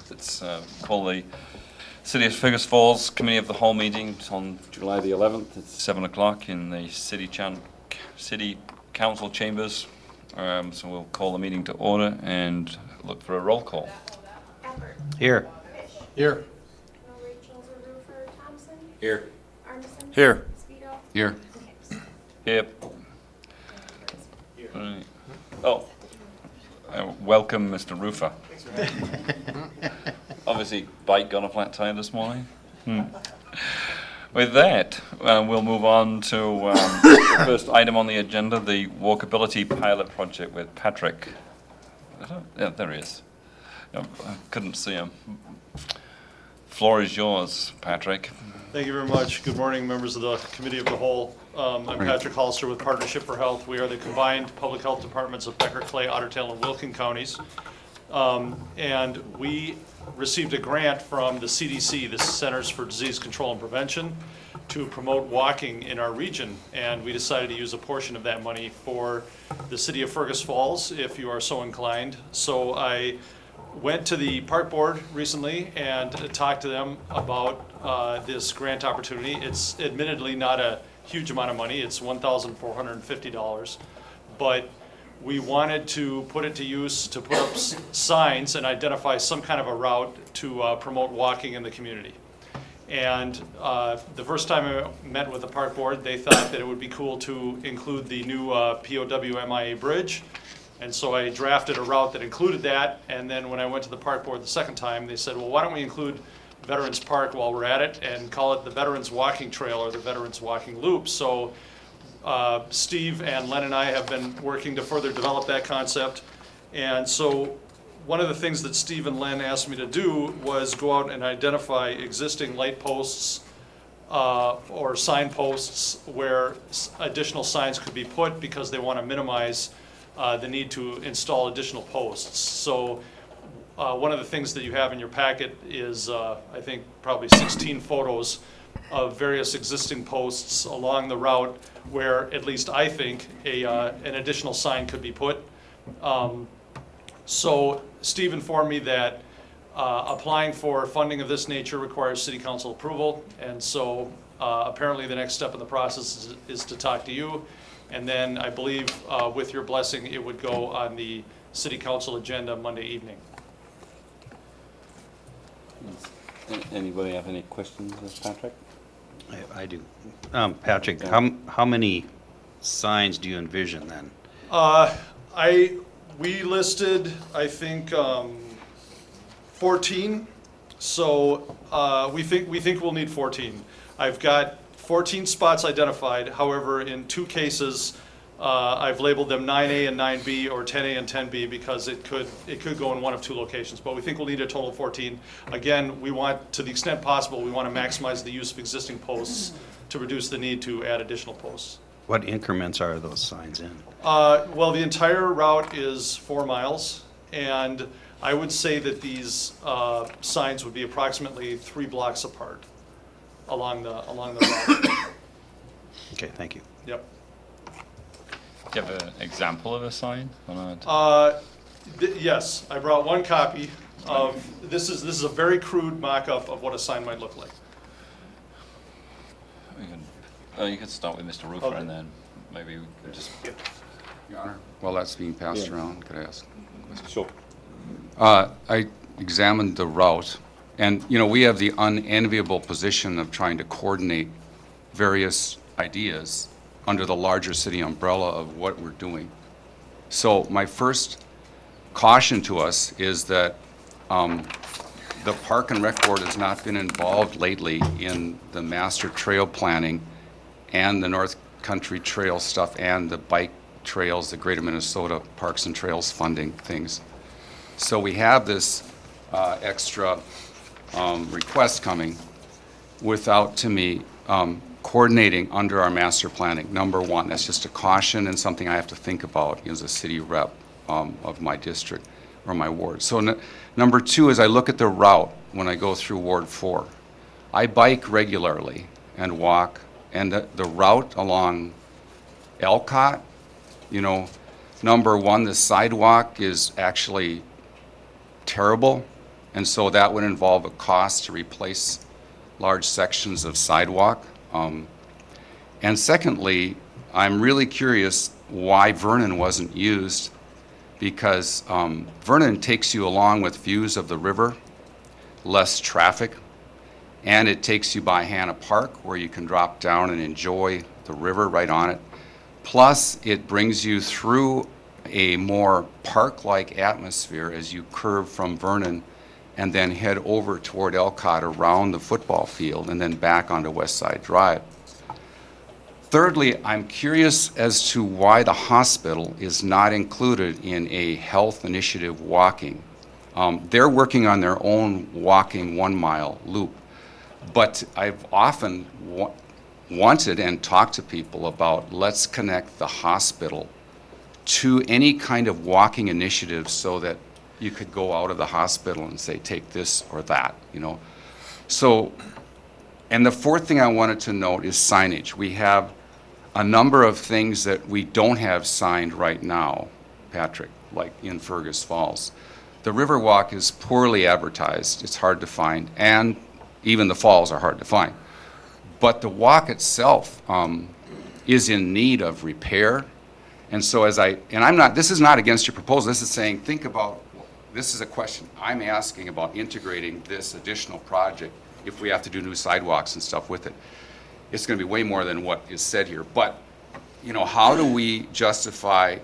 Let's call the City of Fergus Falls Committee of the Whole meeting on July the 11th. It's 7 o'clock in the City Council chambers. So we'll call the meeting to order and look for a roll call. Here. Here. Here. Here. Here. Here. Right. Oh, welcome, Mr. Roofer. Obviously, bike got a flat tire this morning. With that, we'll move on to the first item on the agenda, the walkability pilot project with Patrick. Yeah, there he is. I couldn't see him. Floor is yours, Patrick. Thank you very much. Good morning, members of the Committee of the Whole. I'm Patrick Hollister with Partnership for Health. We are the combined public health departments of Becker, Clay, Ottertail, and Wilkin counties. And we received a grant from the CDC, the Centers for Disease Control and Prevention, to promote walking in our region. And we decided to use a portion of that money for the city of Fergus Falls, if you are so inclined. So I went to the park board recently and talked to them about this grant opportunity. It's admittedly not a huge amount of money. It's $1,450, but we wanted to put it to use to put up signs and identify some kind of a route to promote walking in the community. And the first time I met with the park board, they thought that it would be cool to include the new POW MIA bridge. And so I drafted a route that included that, and then when I went to the park board the second time, they said, well, why don't we include Veterans Park while we're at it and call it the Veterans Walking Trail or the Veterans Walking Loop. So Steve and Len and I have been working to further develop that concept. And so one of the things that Steve and Len asked me to do was go out and identify existing light posts or signposts where additional signs could be put because they want to minimize the need to install additional posts. So one of the things that you have in your packet is, I think, probably 16 photos of various existing posts along the route where, at least I think, an additional sign could be put. So Steve informed me that applying for funding of this nature requires City Council approval, and so apparently the next step in the process is to talk to you. And then I believe with your blessing, it would go on the City Council agenda Monday evening. Anybody have any questions of Patrick? I do. Patrick, how many signs do you envision then? We listed, I think, 14. So we think we'll need 14. I've got 14 spots identified. However, in 2 cases, I've labeled them 9A and 9B or 10A and 10B because it could go in one of 2 locations. But we think we'll need a total of 14. Again, we want, to the extent possible, we want to maximize the use of existing posts to reduce the need to add additional posts. What increments are those signs in? Well, the entire route is 4 miles, and I would say that these signs would be approximately 3 blocks apart along the route. Okay, thank you. Yep. Do you have an example of a sign or not? Yes, I brought one copy of this. Is a very crude mock-up of what a sign might look like. You could start with Mr. Roofer and then maybe we could just. Your Honor, while that's being passed around, could I ask a question? Sure. I examined the route, and we have the unenviable position of trying to coordinate various ideas under the larger city umbrella of what we're doing. So my first caution to us is that the Park and Rec Board has not been involved lately in the master trail planning and the North Country Trail stuff and the bike trails, the Greater Minnesota Parks and Trails funding things. So we have this extra request coming without, to me, coordinating under our master planning. Number one, that's just a caution and something I have to think about as a city rep of my district or my ward. So number two is I look at the route when I go through Ward 4. I bike regularly and walk, and the route along Elcott, number one, the sidewalk is actually terrible, and so that would involve a cost to replace large sections of sidewalk. And secondly, I'm really curious why Vernon wasn't used, because Vernon takes you along with views of the river, less traffic, and it takes you by Hannah Park where you can drop down and enjoy the river right on it. Plus, it brings you through a more park-like atmosphere as you curve from Vernon and then head over toward Elcott around the football field and then back onto West Side Drive. Thirdly, I'm curious as to why the hospital is not included in a health initiative walking. They're working on their own walking 1 mile loop, but I've often wanted and talked to people about let's connect the hospital to any kind of walking initiative so that you could go out of the hospital and say, take this or that, you know. So, and the fourth thing I wanted to note is signage. We have a number of things that we don't have signed right now, Patrick, like in Fergus Falls. The Riverwalk is poorly advertised. It's hard to find, and even the falls are hard to find. But the walk itself is in need of repair. And so this is not against your proposal, this is saying, think about, this is a question I'm asking about integrating this additional project if we have to do new sidewalks and stuff with it. It's gonna be way more than what is said here, but, you know, how do we justify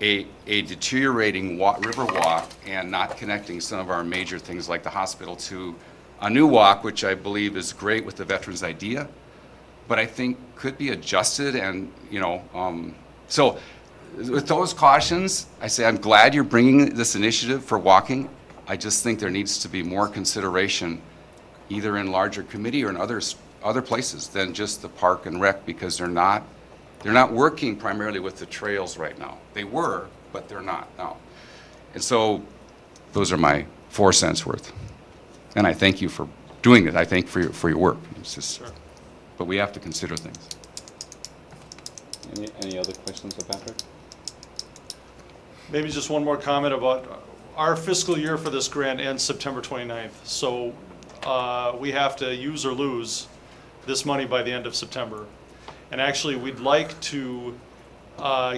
a deteriorating river walk and not connecting some of our major things like the hospital to a new walk, which I believe is great with the veterans idea, but I think could be adjusted and, you know, so with those cautions, I say I'm glad you're bringing this initiative for walking. I just think there needs to be more consideration either in larger committee or in other places than just the park and rec, because they're not working primarily with the trails right now. They were, but they're not now. And so those are my 4 cents worth. And I thank you for doing it. I thank for your work. It's just, Sure. but we have to consider things. Any other questions of Patrick? Maybe just one more comment about our fiscal year for this grant ends September 29th. So we have to use or lose this money by the end of September. And actually, we'd like to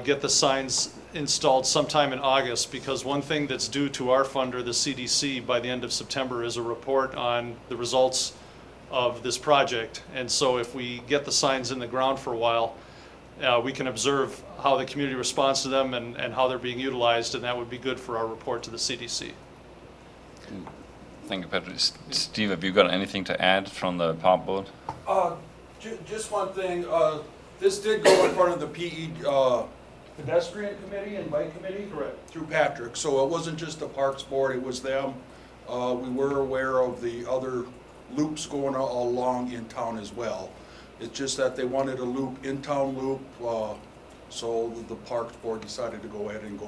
get the signs installed sometime in August, because one thing that's due to our funder, the CDC, by the end of September is a report on the results of this project. And so if we get the signs in the ground for a while, we can observe how the community responds to them and how they're being utilized, and that would be good for our report to the CDC. Thank you, Patrick. Steve, have you got anything to add from the park board? Just one thing, this did go in front of the PE pedestrian committee and bike committee? Correct. Through Patrick, so it wasn't just the Parks Board, it was them. We were aware of the other loops going along in town as well. It's just that they wanted a loop, in-town loop, so the Parks Board decided to go ahead and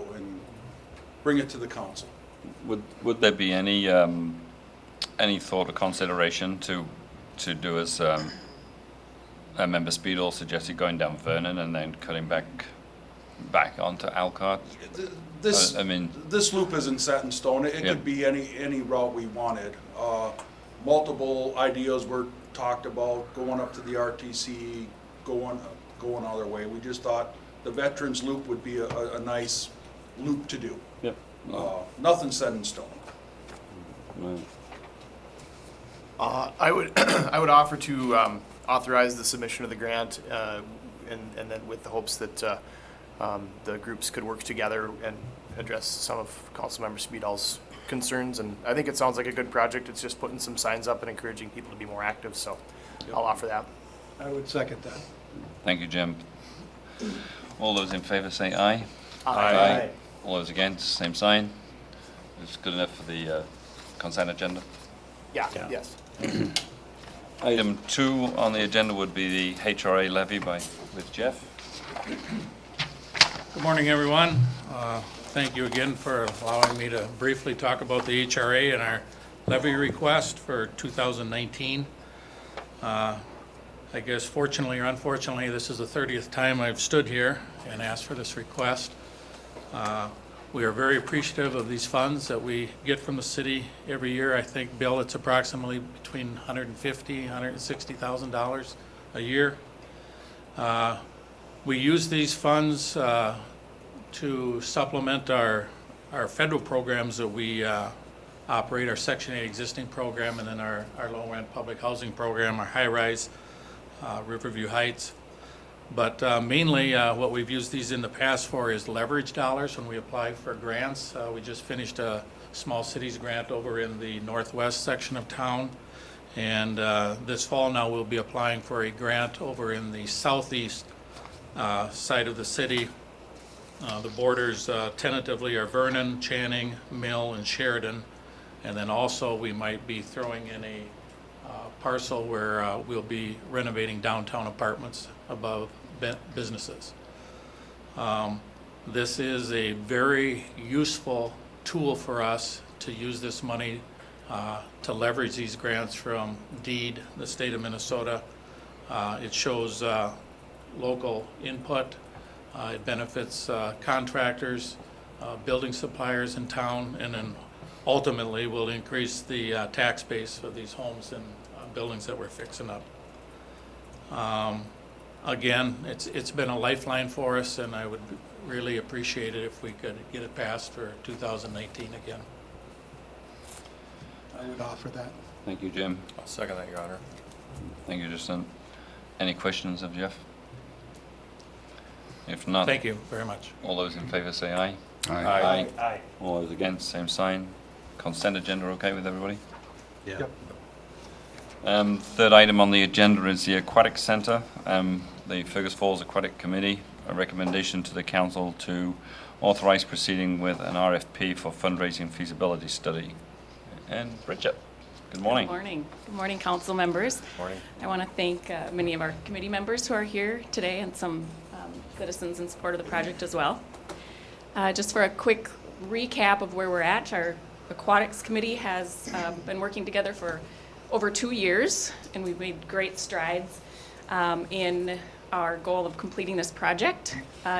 bring it to the council. Would there be any thought or consideration to do as Member Speedall suggested, going down Vernon and then cutting back onto Alcott? I mean, This loop isn't set in stone. It Yeah. could be any route we wanted. Multiple ideas were talked about, going up to the RTC, going other way. We just thought the Veterans Loop would be a nice loop to do. Yep. Nothing set in stone. I would I would offer to authorize the submission of the grant, and then with the hopes that the groups could work together and address some of Councilmember Speedall's concerns. And I think it sounds like a good project. It's just putting some signs up and encouraging people to be more active. So I'll offer that. I would second that. thank you, Jim. All those in favor say aye. Aye. All those against, same sign. It's good enough for the consent agenda. Yeah. Yes. Item 2 on the agenda would be the HRA levy with Jeff. Good morning, everyone. Thank you again for allowing me to briefly talk about the HRA and our levy request for 2019. I guess fortunately or unfortunately, this is the 30th time I've stood here and asked for this request. We are very appreciative of these funds that we get from the city every year. I think, Bill, it's approximately between $150,000, $160,000 a year. We use these funds to supplement our federal programs that we operate, our Section 8 existing program, and then our low-rent public housing program, our high-rise, Riverview Heights. But mainly what we've used these in the past for is leverage dollars when we apply for grants. We just finished a small cities grant over in the northwest section of town. And this fall now we'll be applying for a grant over in the southeast side of the city. The borders tentatively are Vernon, Channing, Mill, and Sheridan. And then also we might be throwing in a parcel where we'll be renovating downtown apartments above businesses. This is a very useful tool for us to use this money to leverage these grants from DEED, the state of Minnesota. It shows local input. It benefits contractors, building suppliers in town, and then ultimately will increase the tax base for these homes and buildings that we're fixing up. Again, it's been a lifeline for us, and I would really appreciate it if we could get it passed for 2019 again. I would offer that. Thank you, Jim. I'll second that, Your Honor. Thank you, Justin. Any questions of Jeff? If not, Thank you very much. all those in favor say aye. Aye. Aye. All those against, same sign. Consent agenda okay with everybody? Yeah. Third item on the agenda is the Aquatic Center. The Fergus Falls Aquatic Committee, a recommendation to the council to authorize proceeding with an RFP for fundraising feasibility study. And Bridget, good morning. Good morning. Good morning, council members. Morning. I want to thank many of our committee members who are here today and some citizens in support of the project as well. Just for a quick recap of where we're at, our Aquatics Committee has been working together for over 2 years, and we've made great strides in our goal of completing this project.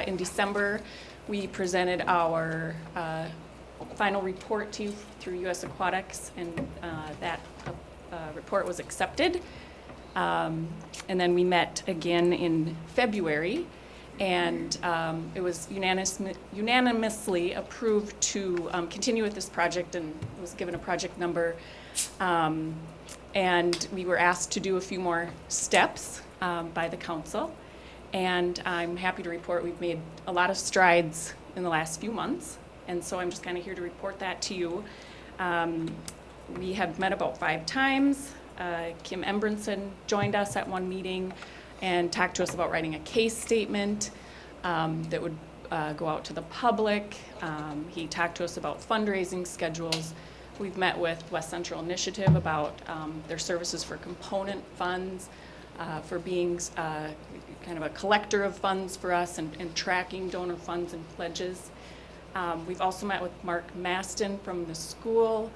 In December, we presented our final report to you through U.S. Aquatics, and that report was accepted. And then we met again in February, and it was unanimously approved to continue with this project, and was given a project number. And we were asked to do a few more steps by the council, and I'm happy to report we've made a lot of strides in the last few months, and so I'm just kind of here to report that to you. We have met about 5 times. Kim Embrenson joined us at one meeting and talked to us about writing a case statement that would go out to the public. He talked to us about fundraising schedules. We've met with West Central Initiative about their services for component funds, for being kind of a collector of funds for us and tracking donor funds and pledges. We've also met with Mark Maston from the school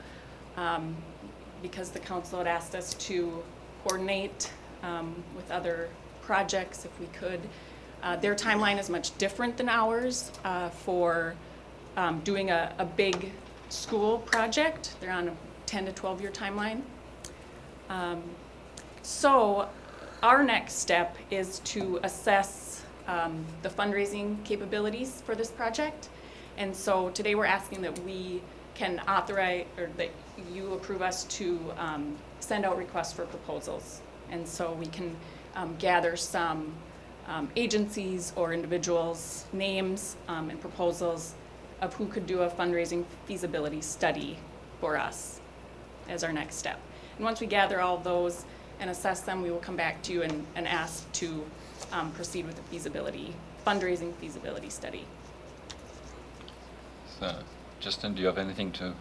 because the council had asked us to coordinate with other projects if we could. Their timeline is much different than ours for doing a big school project. They're on a 10 to 12 year timeline. So our next step is to assess the fundraising capabilities for this project. And so today we're asking that we can authorize, or that you approve us to send out requests for proposals. And so we can gather some agencies or individuals' names and proposals of who could do a fundraising feasibility study for us as our next step. And once we gather all of those and assess them, we will come back to you and ask to proceed with the fundraising feasibility study. So, Justin, do you have anything to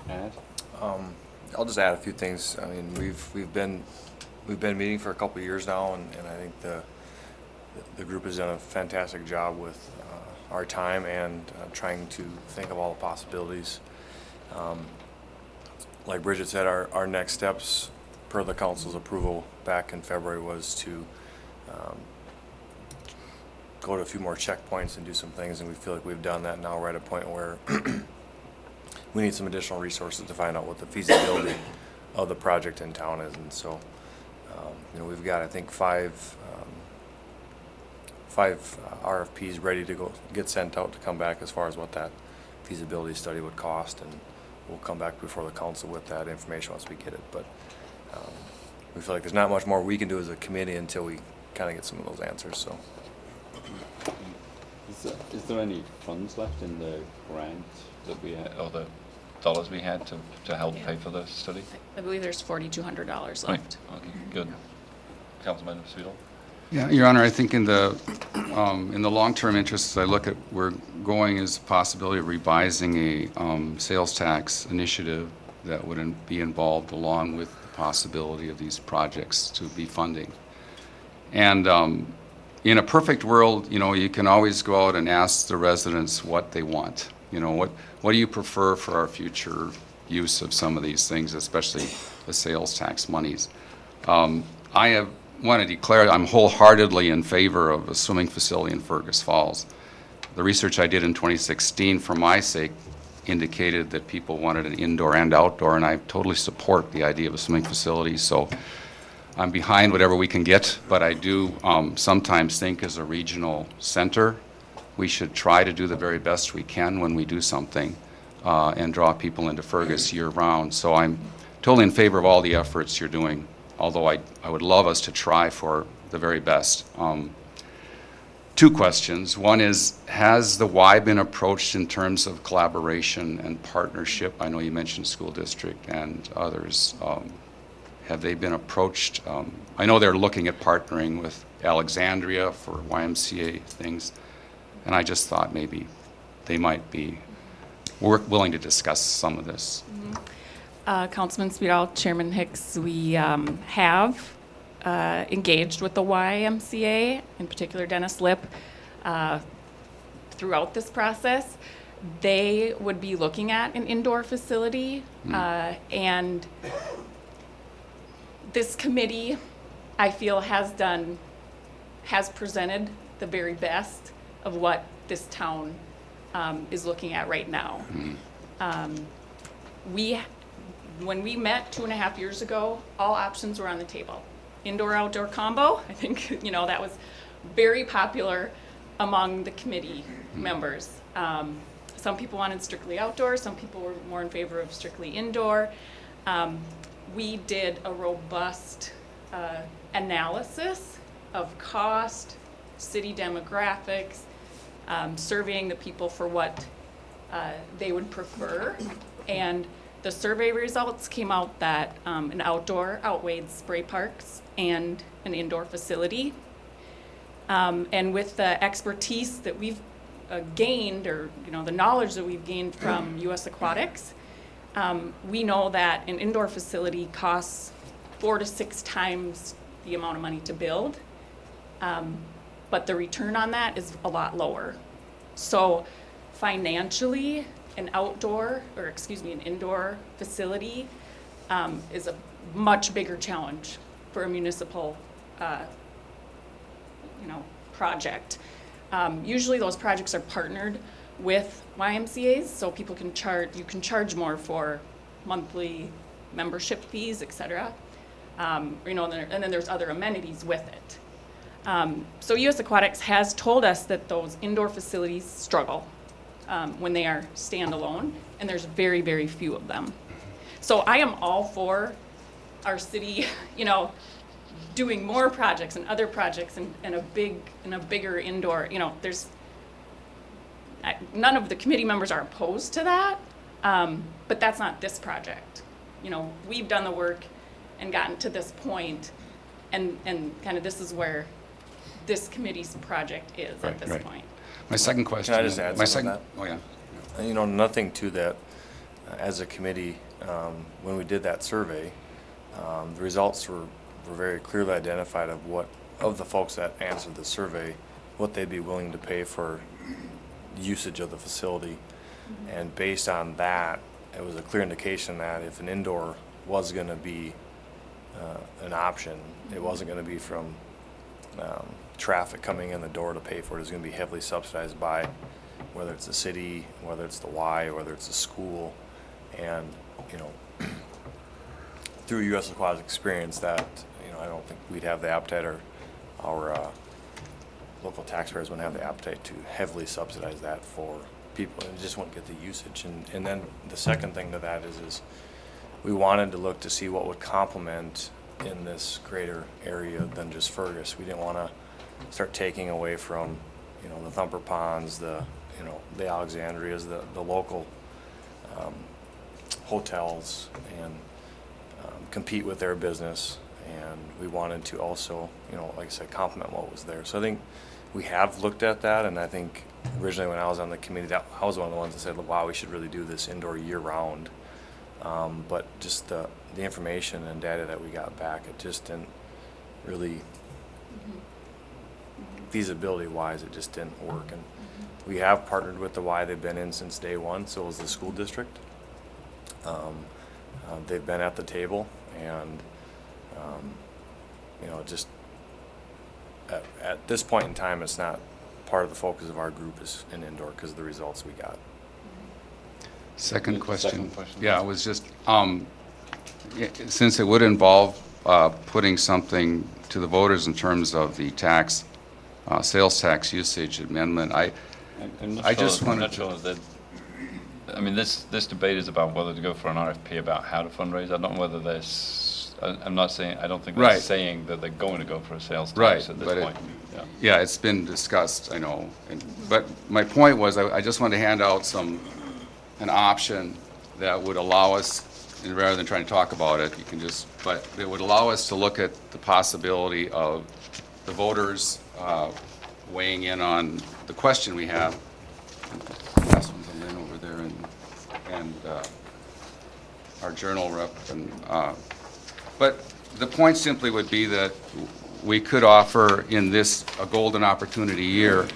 add? I'll just add a few things. I mean, we've been meeting for a couple of years now, and I think the group has done a fantastic job with our time and trying to think of all the possibilities. Like Bridget said, our next steps per the council's approval back in February was to go to a few more checkpoints and do some things, and we feel like we've done that. Now we're at a point where we need some additional resources to find out what the feasibility of the project in town is. And so, you know, we've got, I think, five RFPs ready to go get sent out to come back as far as what that feasibility study would cost, and we'll come back before the council with that information once we get it. But we feel like there's not much more we can do as a committee until we kind of get some of those answers. So, Is there any funds left in the grant That we had, or the dollars we had to help pay for the study? I believe there's $4,200 left. Right, okay, good. Councilman Speedle? Yeah, Your Honor, I think in the long-term interest, as I look at where going is a possibility of revising a sales tax initiative that would be involved along with the possibility of these projects to be funding. And in a perfect world, you know, you can always go out and ask the residents what they want. You know, what do you prefer for our future use of some of these things, especially the sales tax monies? I want to declare I'm wholeheartedly in favor of a swimming facility in Fergus Falls. The research I did in 2016, for my sake, indicated that people wanted an indoor and outdoor, and I totally support the idea of a swimming facility. So I'm behind whatever we can get, but I do sometimes think as a regional center, we should try to do the very best we can when we do something and draw people into Fergus year-round. So I'm totally in favor of all the efforts you're doing, although I would love us to try for the very best. Two questions. One is, has the Y been approached in terms of collaboration and partnership? I know you mentioned school district and others. Have they been approached? I know they're looking at partnering with Alexandria for YMCA things, and I just thought maybe they might be willing to discuss some of this. Councilman Speedall, Chairman Hicks, we have engaged with the YMCA, in particular Dennis Lip, throughout this process. They would be looking at an indoor facility, and this committee, I feel, has presented the very best of what this town is looking at right now. When we met 2.5 years ago, all options were on the table. Indoor-outdoor combo, I think, you know, that was very popular among the committee members. Some people wanted strictly outdoor, some people were more in favor of strictly indoor. We did a robust analysis of cost, city demographics, surveying the people for what they would prefer. And the survey results came out that an outdoor outweighed spray parks and an indoor facility. And with the expertise that we've gained, or you know, the knowledge that we've gained from U.S. Aquatics, we know that an indoor facility costs 4 to 6 times the amount of money to build, but the return on that is a lot lower. So financially, an indoor facility is a much bigger challenge for a municipal, project. Usually those projects are partnered with YMCA's, so people can you can charge more for monthly membership fees, et cetera. And then there's other amenities with it. So U.S. Aquatics has told us that those indoor facilities struggle when they are standalone, and there's very, very few of them. So I am all for our city, doing more projects and other projects and a bigger indoor. None of the committee members are opposed to that, but that's not this project. We've done the work and gotten to this point, and kind of this is where this committee's project is at this point. My second question. Can I just add something to that? Oh, yeah. Nothing to that. As a committee, when we did that survey, the results were very clearly identified of the folks that answered the survey, what they'd be willing to pay for usage of the facility. And based on that, it was a clear indication that if an indoor was going to be an option, it wasn't going to be from traffic coming in the door to pay for it is going to be heavily subsidized by whether it's the city, whether it's the Y, whether it's the school. And, you know, through U.S. Aquatic experience that, you know, I don't think we'd have the appetite, or our local taxpayers wouldn't have the appetite to heavily subsidize that for people, and just won't get the usage. And then the second thing to that is we wanted to look to see what would complement in this greater area than just Fergus. We didn't want to start taking away from, you know, the Thumper Ponds, the, you know, the Alexandrias, the local hotels, and compete with their business. And we wanted to also, you know, like I said, complement what was there. So I think we have looked at that, and I think originally when I was on the committee, I was one of the ones that said, wow, we should really do this indoor year-round. But just the information and data that we got back, it just didn't really, feasibility-wise, it just didn't work. And we have partnered with the Y. They've been in since day one, so is the school district. They've been at the table, and you know, just at this point in time, it's not part of the focus of our group is in indoor because of the results we got. Second question. Second question. Yeah, it was just, since it would involve putting something to the voters in terms of the tax, sales tax usage amendment, I just wanted to... I mean, this debate is about whether to go for an RFP about how to fundraise. I don't know whether there's, I'm not saying, I don't think they're Right. saying that they're going to go for a sales tax Right, at this but point. Yeah, it's been discussed, I know. But my point was, I just wanted to hand out an option that would allow us, and rather than trying to talk about it, you can just, but it would allow us to look at the possibility of the voters weighing in on the question we have. Last one's on Lynn over there, and our journal rep. But the point simply would be that we could offer in this, a golden opportunity year,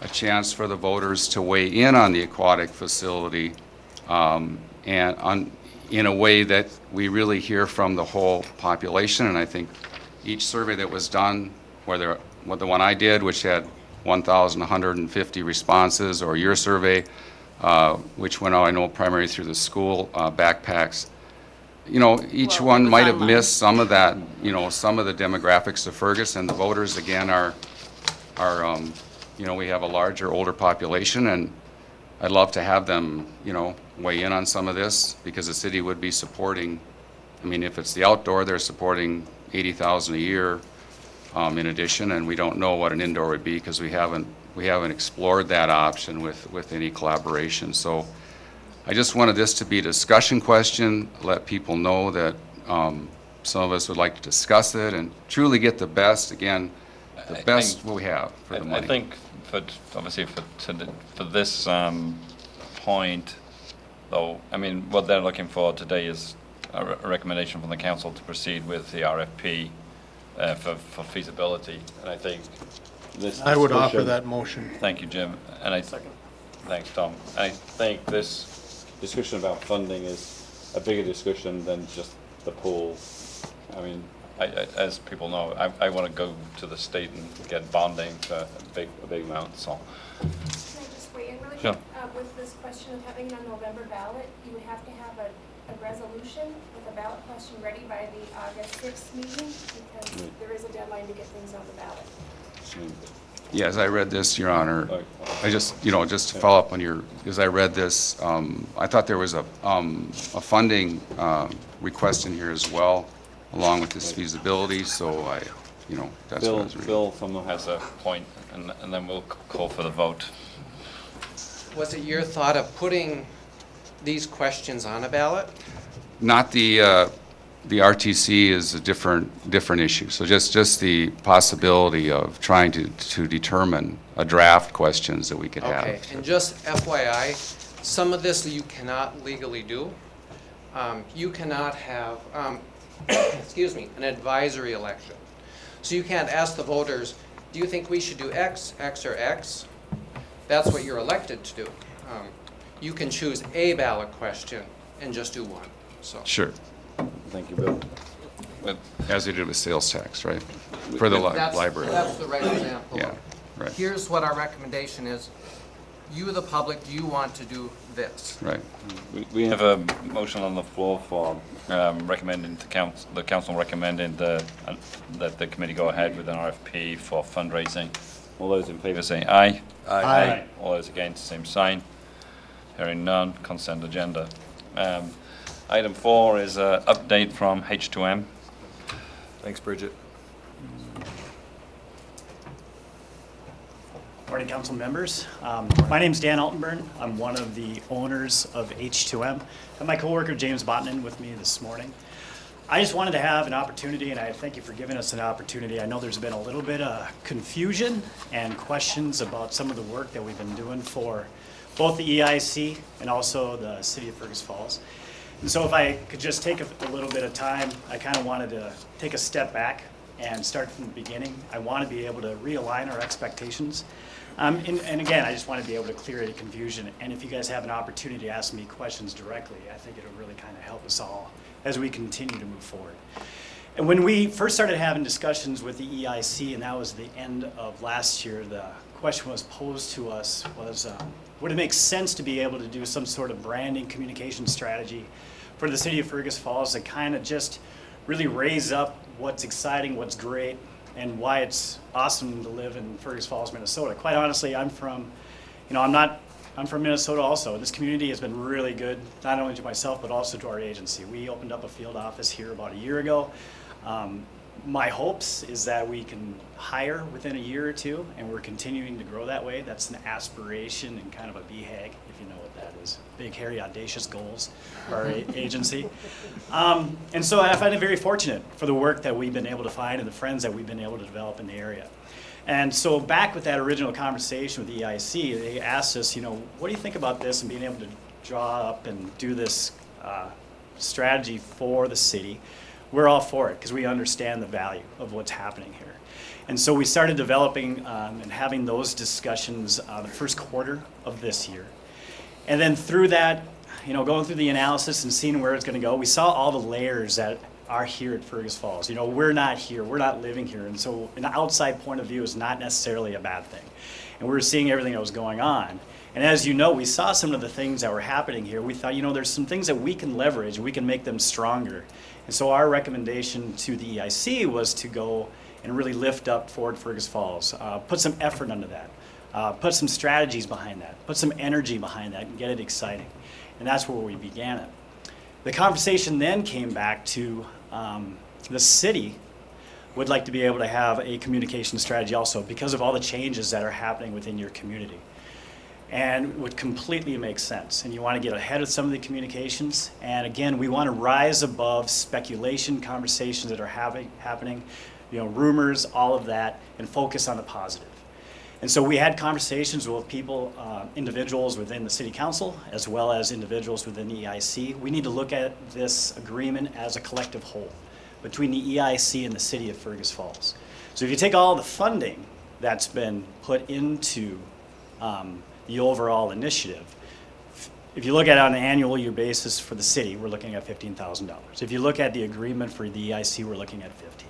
a chance for the voters to weigh in on the aquatic facility, and in a way that we really hear from the whole population. And I think each survey that was done, whether the one I did, which had 1,150 responses, or your survey, which went out, I know, primarily through the school backpacks, you know, each Well, it one was might have online. missed some of that, you know, some of the demographics of Fergus. And the voters, again, are you know, we have a larger, older population, and I'd love to have them, you know, weigh in on some of this, because the city would be supporting, I mean, if it's the outdoor, they're supporting $80,000 a year in addition, and we don't know what an indoor would be because we haven't explored that option with any collaboration. So I just wanted this to be a discussion question, let people know that some of us would like to discuss it and truly get the best, again, the best we have for the money. I think obviously for this point, though, I mean, what they're looking for today is a recommendation from the council to proceed with the RFP for feasibility. And I think this I would offer discussion- that motion. Thank you, Jim. And Second. Thanks, Tom. I think this discussion about funding is a bigger discussion than just the pool. I mean, as people know, I want to go to the state and get bonding for a big amount, so. Can I just weigh in really Sure. quick? With this question of having it on November ballot, you would have to have a resolution with a ballot question ready by the August 6th meeting, because Right. there is a deadline to get things on the ballot. Yeah, as I read this, Your Honor, I just, you know, just to follow up on as I read this, I thought there was a funding request in here as well, along with this feasibility, so you know, that's what I was reading. Bill has a point, and then we'll call for the vote. Was it your thought of putting these questions on a ballot? Not the RTC is a different issue. So just the possibility of trying to determine a draft questions that we could have. Okay, and just FYI, some of this you cannot legally do. You cannot have, excuse me, an advisory election. So you can't ask the voters, do you think we should do X, X, or X? That's what you're elected to do. You can choose a ballot question and just do one, so. Sure, Thank you, Bill. as they did with sales tax, right? For the That's- library. That's the right example. Yeah, right, Here's what our recommendation is. You, the public, do you want to do this? right. We have a motion on the floor for recommending to the council recommending that the committee go ahead with an RFP for fundraising. All those in favor say aye. Aye. All those against, same sign. Hearing none, consent agenda. Item 4 is an update from H2M. Thanks, Bridget. Morning, council members. My name's Dan Altenburn. I'm one of the owners of H2M. I have my coworker James Botman with me this morning. I just wanted to have an opportunity, and I thank you for giving us an opportunity. I know there's been a little bit of confusion and questions about some of the work that we've been doing for both the EIC and also the city of Fergus Falls. And so if I could just take a little bit of time, I kind of wanted to take a step back and start from the beginning. I want to be able to realign our expectations. And again, I just want to be able to clear any confusion. And if you guys have an opportunity to ask me questions directly, I think it'll really kind of help us all as we continue to move forward. And when we first started having discussions with the EIC, and that was the end of last year, the question was posed to us was, would it make sense to be able to do some sort of branding communication strategy for the city of Fergus Falls to kind of just really raise up what's exciting, what's great, and why it's awesome to live in Fergus Falls, Minnesota. Quite honestly, I'm from Minnesota also. This community has been really good, not only to myself, but also to our agency. We opened up a field office here about a year ago. My hopes is that we can hire within a year or two, and we're continuing to grow that way. That's an aspiration and kind of a BHAG, if you know what that is. Big, hairy, audacious goals for our agency. And so I find it very fortunate for the work that we've been able to find and the friends that we've been able to develop in the area. And so back with that original conversation with the EIC, they asked us, what do you think about this and being able to draw up and do this strategy for the city? We're all for it because we understand the value of what's happening here. And so we started developing and having those discussions the first quarter of this year. And then through that, going through the analysis and seeing where it's going to go, we saw all the layers that are here at Fergus Falls. We're not here, we're not living here. And so an outside point of view is not necessarily a bad thing. And we were seeing everything that was going on. And as you know, we saw some of the things that were happening here. We thought, there's some things that we can leverage and we can make them stronger. And so our recommendation to the EIC was to go and really lift up Forward Fergus Falls, put some effort into that, put some strategies behind that, put some energy behind that, and get it exciting. And that's where we began it. The conversation then came back to the city would like to be able to have a communication strategy also because of all the changes that are happening within your community. And it would completely make sense. And you want to get ahead of some of the communications. And again, we want to rise above speculation, conversations that are happening, rumors, all of that, and focus on the positive. And so we had conversations with people, individuals within the city council, as well as individuals within the EIC. We need to look at this agreement as a collective whole between the EIC and the city of Fergus Falls. So if you take all the funding that's been put into the overall initiative, if you look at it on an annual year basis for the city, we're looking at $15,000. If you look at the agreement for the EIC, we're looking at $15,000.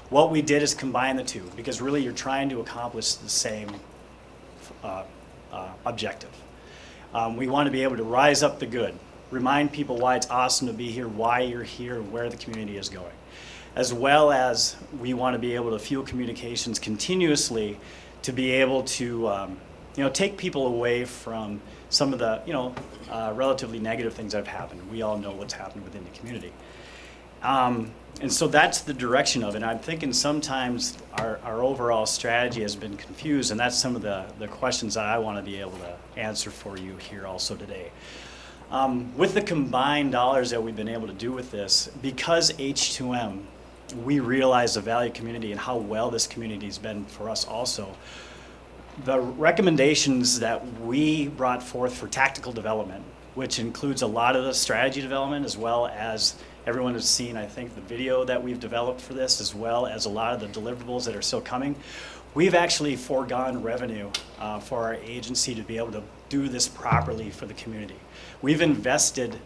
What we did is combine the two because really you're trying to accomplish the same objective. We want to be able to rise up the good, remind people why it's awesome to be here, why you're here, and where the community is going. As well as we want to be able to fuel communications continuously to be able to take people away from some of the relatively negative things that have happened. We all know what's happened within the community. And so that's the direction of it. And I'm thinking sometimes our overall strategy has been confused, and that's some of the questions that I want to be able to answer for you here also today. With the combined dollars that we've been able to do with this, because H2M, we realize the value community and how well this community has been for us also. The recommendations that we brought forth for tactical development, which includes a lot of the strategy development as well as everyone has seen, I think, the video that we've developed for this, as well as a lot of the deliverables that are still coming. We've actually foregone revenue for our agency to be able to do this properly for the community. We've invested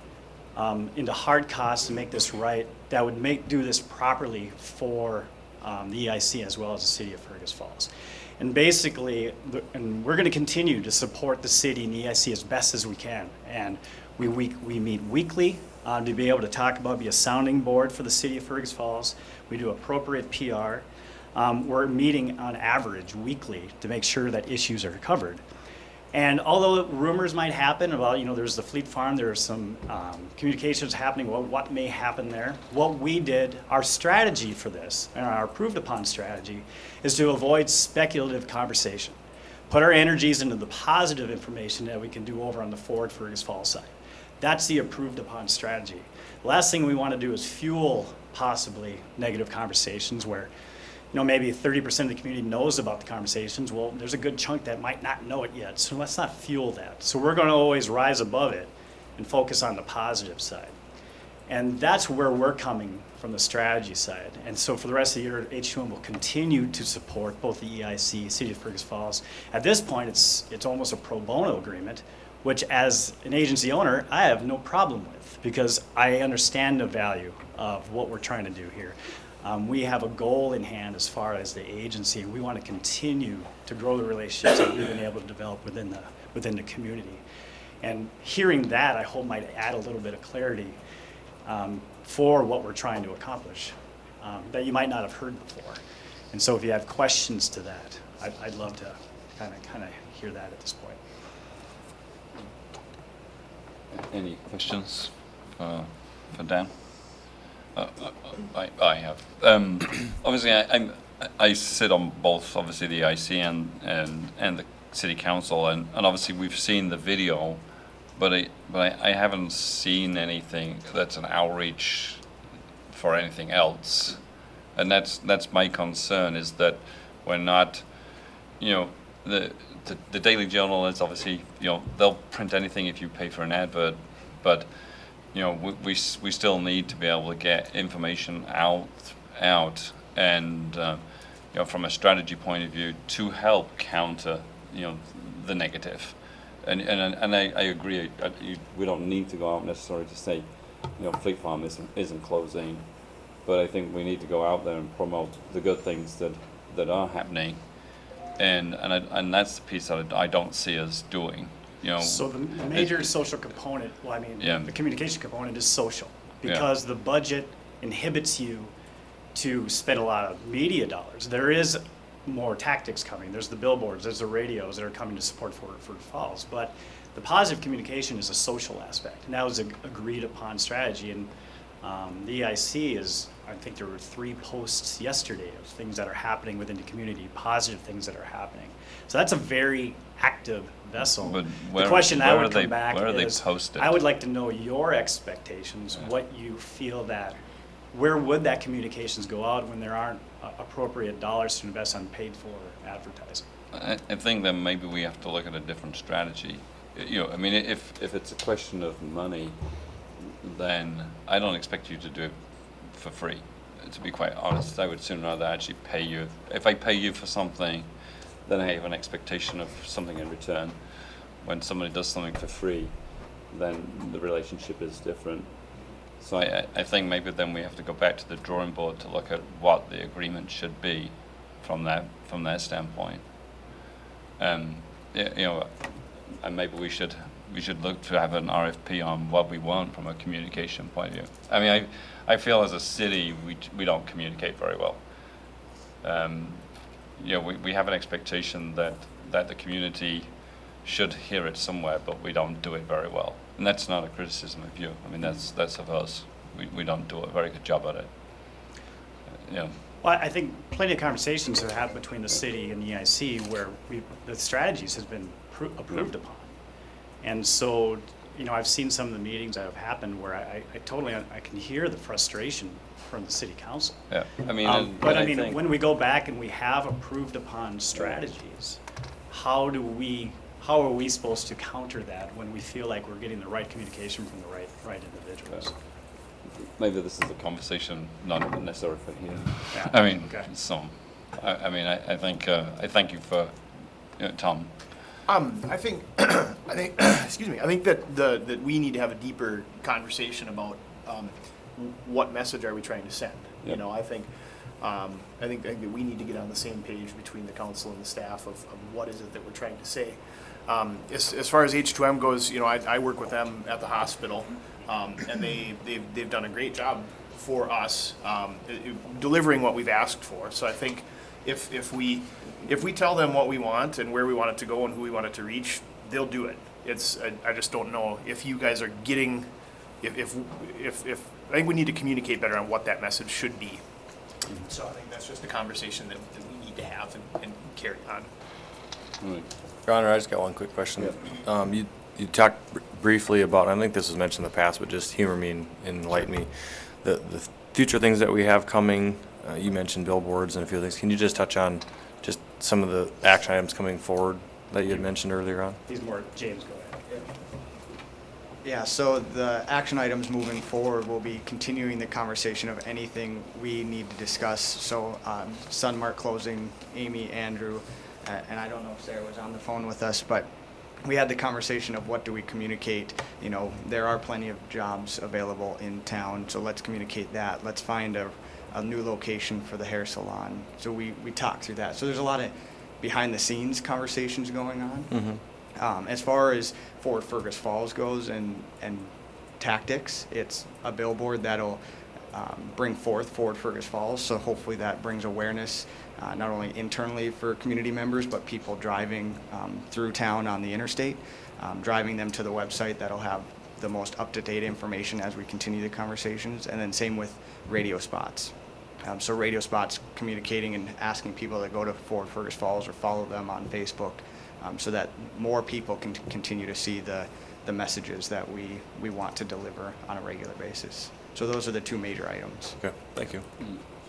into hard costs to make this right that would do this properly for the EIC as well as the city of Fergus Falls. And basically, and we're going to continue to support the city and the EIC as best as we can. And we meet weekly to be able to talk about, be a sounding board for the city of Fergus Falls. We do appropriate PR. We're meeting on average weekly to make sure that issues are covered. And although rumors might happen about, there's the Fleet Farm, there are some communications happening about what may happen there. What we did, our strategy for this, and our approved upon strategy, is to avoid speculative conversation. Put our energies into the positive information that we can do over on the Ford Fergus Falls side. That's the approved upon strategy. The last thing we want to do is fuel possibly negative conversations where maybe 30% of the community knows about the conversations. Well, there's a good chunk that might not know it yet, so let's not fuel that. So we're going to always rise above it and focus on the positive side. And that's where we're coming from, the strategy side. And so for the rest of the year, H2M will continue to support both the EIC, City of Fergus Falls. At this point, it's almost a pro bono agreement, which as an agency owner, I have no problem with because I understand the value of what we're trying to do here. We have a goal in hand as far as the agency. We want to continue to grow the relationships that we've been able to develop within the community. And hearing that, I hope might add a little bit of clarity for what we're trying to accomplish that you might not have heard before. And so if you have questions to that, I'd love to kind of hear that at this point. Any questions for Dan? I have. Obviously, I sit on both, obviously, the IC and the City Council, and obviously we've seen the video, but I haven't seen anything that's an outreach for anything else, and that's my concern, is that we're not, the Daily Journal is obviously, they'll print anything if you pay for an advert, but we still need to be able to get information out, and from a strategy point of view to help counter the negative. And I agree. We don't need to go out necessarily to say Fleet Farm isn't closing, but I think we need to go out there and promote the good things that are happening, and that's the piece that I don't see us doing. So the major social component, the communication component is social, because the budget inhibits you to spend a lot of media dollars. There is more tactics coming. There's the billboards, there's the radios that are coming to support for Falls, but the positive communication is a social aspect, and that was an agreed upon strategy. And the EIC I think there were 3 posts yesterday of things that are happening within the community, positive things that are happening. So that's a very active vessel. But the question I would come back where are they is, posted? I would like to know your expectations, what you feel where would that communications go out when there aren't appropriate dollars to invest on paid for advertising? I think that maybe we have to look at a different strategy. If it's a question of money, then I don't expect you to do it for free. To be quite honest, I would sooner rather actually pay you. If I pay you for something, then I have an expectation of something in return. When somebody does something for free, then the relationship is different. So I think maybe then we have to go back to the drawing board to look at what the agreement should be from their standpoint. And maybe we should look to have an RFP on what we want from a communication point of view. I feel as a city we don't communicate very well. We have an expectation that the community should hear it somewhere, but we don't do it very well. And that's not a criticism of you. That's of us. We don't do a very good job at it. Well, I think plenty of conversations have happened between the city and the EIC where the strategies has been approved upon. And so, I've seen some of the meetings that have happened where I can hear the frustration from the city council. Yeah, when we go back and we have approved upon strategies, how are we supposed to counter that when we feel like we're getting the right communication from the right individuals? Maybe this is a conversation not necessarily for here. Yeah. Okay. I thank you for Tom. I think excuse me. I think that we need to have a deeper conversation about what message are we trying to send. Yep. I think I think that we need to get on the same page between the council and the staff of what is it that we're trying to say. As far as H2M goes, I work with them at the hospital, and they've done a great job for us, delivering what we've asked for. So I think if we tell them what we want and where we want it to go and who we want it to reach, they'll do it. I just don't know if you guys are getting, if I think we need to communicate better on what that message should be. So I think that's just a conversation that we need to have and carry on. Your Honor, I just got one quick question. You talked briefly about, I think this was mentioned in the past, but just humor me and enlighten me. The future things that we have coming, you mentioned billboards and a few things. Can you just touch on just some of the action items coming forward that you had mentioned earlier on? He's more, James, go ahead. Yeah, so the action items moving forward will be continuing the conversation of anything we need to discuss. So Sunmark closing, Amy, Andrew, and I don't know if Sarah was on the phone with us, but we had the conversation of what do we communicate. There are plenty of jobs available in town, so let's communicate that. Let's find a new location for the hair salon. So we talked through that. So there's a lot of behind the scenes conversations going on. Mm-hmm. As far as Forward Fergus Falls goes and tactics, it's a billboard that'll bring forth Forward Fergus Falls. So hopefully that brings awareness not only internally for community members, but people driving through town on the interstate, driving them to the website that'll have the most up-to-date information as we continue the conversations. And then same with radio spots. So radio spots communicating and asking people to go to Forward Fergus Falls or follow them on Facebook, so that more people can continue to see the messages that we want to deliver on a regular basis. So those are the two major items. Okay, thank you.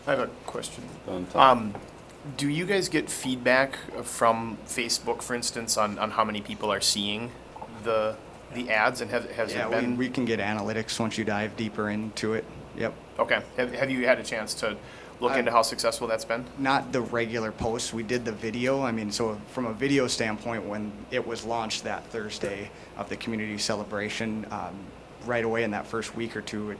I have a question. Do you guys get feedback from Facebook, for instance, on how many people are seeing the ads, and has it been? We can get analytics once you dive deeper into it. Yep. Okay. Have you had a chance to look into how successful that's been? Not the regular posts. We did the video. I mean, so from a video standpoint, when it was launched that Thursday of the community celebration, right away in that first week or two,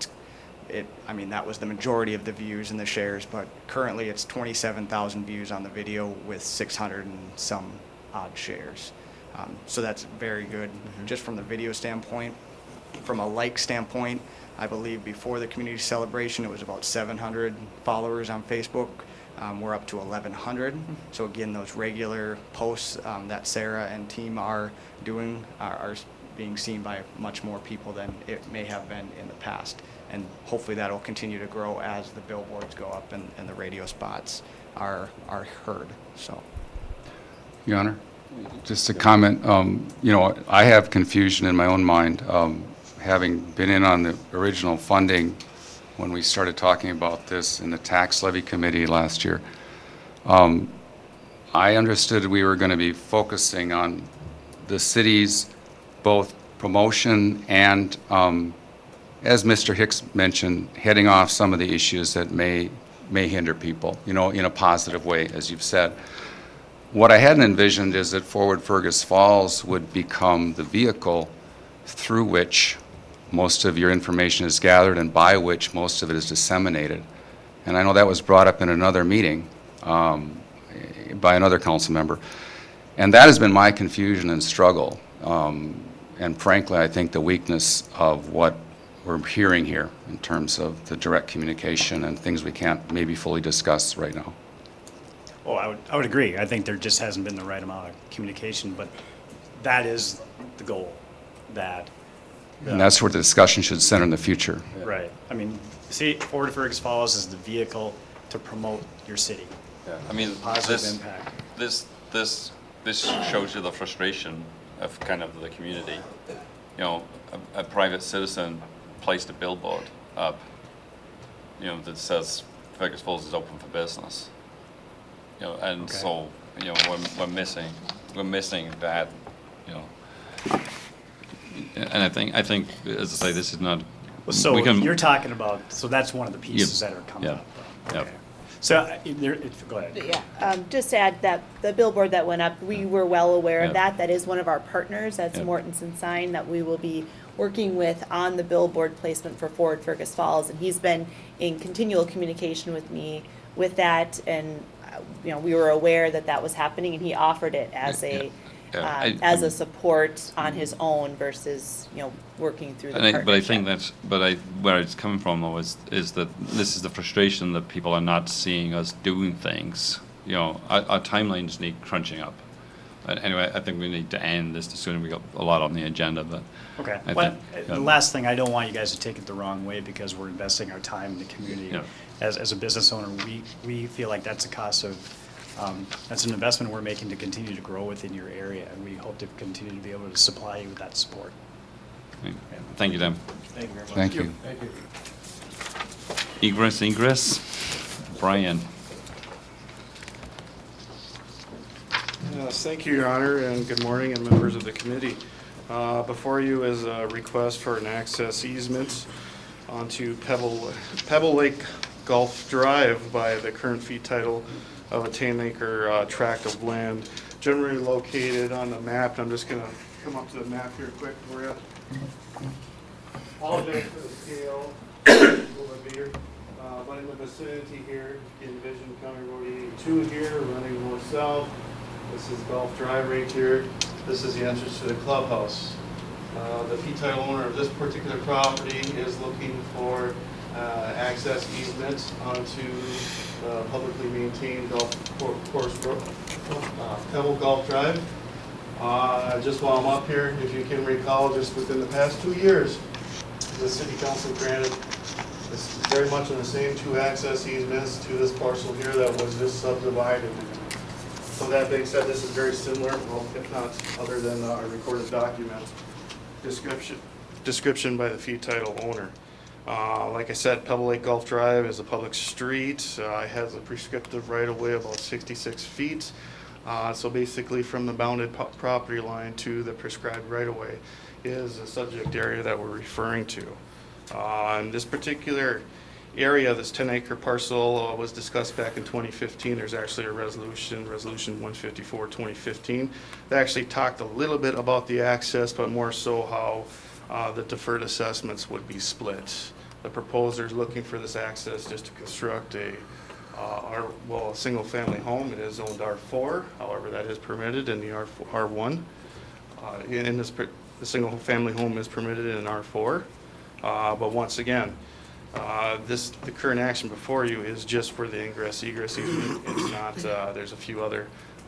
that was the majority of the views and the shares, but currently it's 27,000 views on the video with 600 and some odd shares. So that's very good, just from the video standpoint. From a like standpoint, I believe before the community celebration, it was about 700 followers on Facebook. We're up to 1,100. So again, those regular posts that Sarah and team are doing are being seen by much more people than it may have been in the past. And hopefully that'll continue to grow as the billboards go up and the radio spots are heard. So, Your Honor, just a comment. I have confusion in my own mind, having been in on the original funding when we started talking about this in the tax levy committee last year. I understood we were going to be focusing on the city's both promotion and, as Mr. Hicks mentioned, heading off some of the issues that may hinder people, in a positive way, as you've said. What I hadn't envisioned is that Forward Fergus Falls would become the vehicle through which most of your information is gathered and by which most of it is disseminated. And I know that was brought up in another meeting by another council member. And that has been my confusion and struggle. And frankly, I think the weakness of what we're hearing here in terms of the direct communication and things we can't maybe fully discuss right now. Oh, I would agree. I think there just hasn't been the right amount of communication, but that is the goal. And that's where the discussion should center in the future. Right. I mean, see, Forward Fergus Falls is the vehicle to promote your city. Yeah. I mean, Positive impact. This shows you the frustration of kind of the community. A private citizen placed a billboard up, that says Fergus Falls is open for business. And Okay. so, we're missing that, And I think, as I say, this is not. Well, so we can, you're talking about, so that's one of the pieces that are coming up. Yep. Okay. So, go ahead. Yeah, just to add that the billboard that went up, we were well aware of that. That is one of our partners. That's Mortensen Sign that we will be working with on the billboard placement for Forward Fergus Falls. And he's been in continual communication with me with that, and, we were aware that that was happening, and he offered it as as a support on his own versus, working through the partnership. But I think where it's coming from though is that this is the frustration that people are not seeing us doing things. Our timelines need crunching up. But anyway, I think we need to end this sooner. We got a lot on the agenda, but. Okay. I Well, think, the last thing, I don't want you guys to take it the wrong way because we're investing our time in the community. Yeah. As a business owner, we feel like that's a cost of, that's an investment we're making to continue to grow within your area, and we hope to continue to be able to supply you with that support. Thank you, Dan. Thank you very much. Thank you. Thank you. Egress. Brian. Yes, thank you, Your Honor, and good morning, and members of the committee. Before you is a request for an access easement onto Pebble Lake Golf Drive by the current fee title of a 10-acre tract of land, generally located on the map. I'm just going to come up to the map here quick for you. Apologize for the scale, over here, but in the vicinity here, you can envision County Road 82 here, running north south. This is Golf Drive right here. This is the entrance to the clubhouse. The fee title owner of this particular property is looking for access easement onto publicly maintained golf course, Pebble Golf Drive. Just while I'm up here, if you can recall, just within the past 2 years, the city council granted this very much in the same 2 access easements to this parcel here that was just subdivided. So that being said, this is very similar, well, if not other than our recorded document description by the fee title owner. Like I said, Pebble Lake Golf Drive is a public street. It has a prescriptive right-of-way about 66 feet. So basically from the bounded property line to the prescribed right-of-way is the subject area that we're referring to. In this particular area, this 10-acre parcel was discussed back in 2015. There's actually a resolution 154 2015 that actually talked a little bit about the access, but more so how the deferred assessments would be split. The proposer is looking for this access just to construct a single-family home. It is zoned R4, however, that is permitted in the R1. The single-family home is permitted in R4, but once again, the current action before you is just for the egress easement. It's not, there's a few other,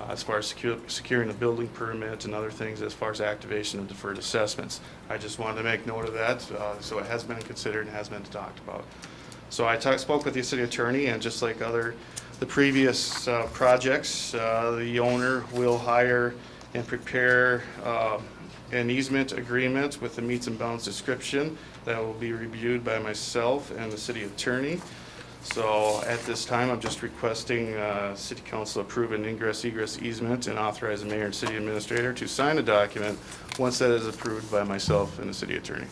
as far as securing a building permit and other things as far as activation of deferred assessments. I just wanted to make note of that, so it has been considered and has been talked about. So I spoke with the city attorney, and just like the previous projects, the owner will hire and prepare an easement agreement with the meets and bounds description that will be reviewed by myself and the city attorney. So at this time, I'm just requesting city council approve an egress easement and authorize the mayor and city administrator to sign the document once that is approved by myself and the city attorney.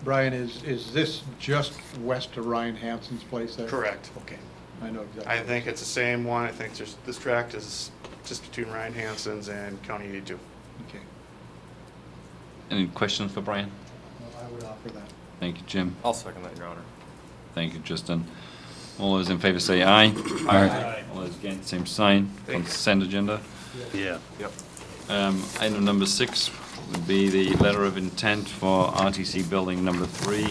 Brian, is this just west of Ryan Hansen's place there? Correct. Okay, I know exactly. I think it's the same one. I think this tract is just between Ryan Hansen's and County 82. Okay. Any questions for Brian? Well, I would offer that. Thank you, Jim. I'll second that, Your Honor. Thank you, Justin. All those in favor say aye. Aye. All those against, same sign. Consent agenda. Yeah. Yep. Item number 6 would be the letter of intent for RTC building number 3,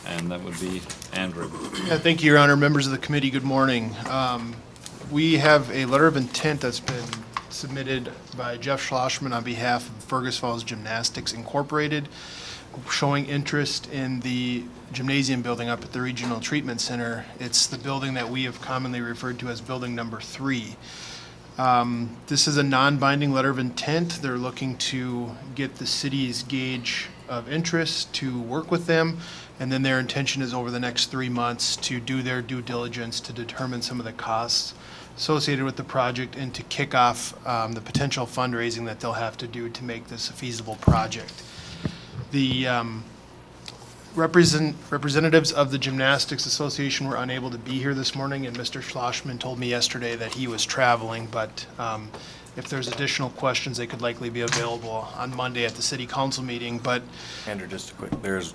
and that would be Andrew. Yeah, thank you, Your Honor. Members of the committee, good morning. We have a letter of intent that's been submitted by Jeff Schlossman on behalf of Fergus Falls Gymnastics Incorporated, showing interest in the gymnasium building up at the Regional Treatment Center. It's the building that we have commonly referred to as building number 3. This is a non-binding letter of intent. They're looking to get the city's gauge of interest to work with them, and then their intention is over the next 3 months to do their due diligence to determine some of the costs associated with the project and to kick off the potential fundraising that they'll have to do to make this a feasible project. The representatives of the Gymnastics Association were unable to be here this morning, and Mr. Schlossman told me yesterday that he was traveling, but if there's additional questions, they could likely be available on Monday at the city council meeting. But Andrew, just a quick, there's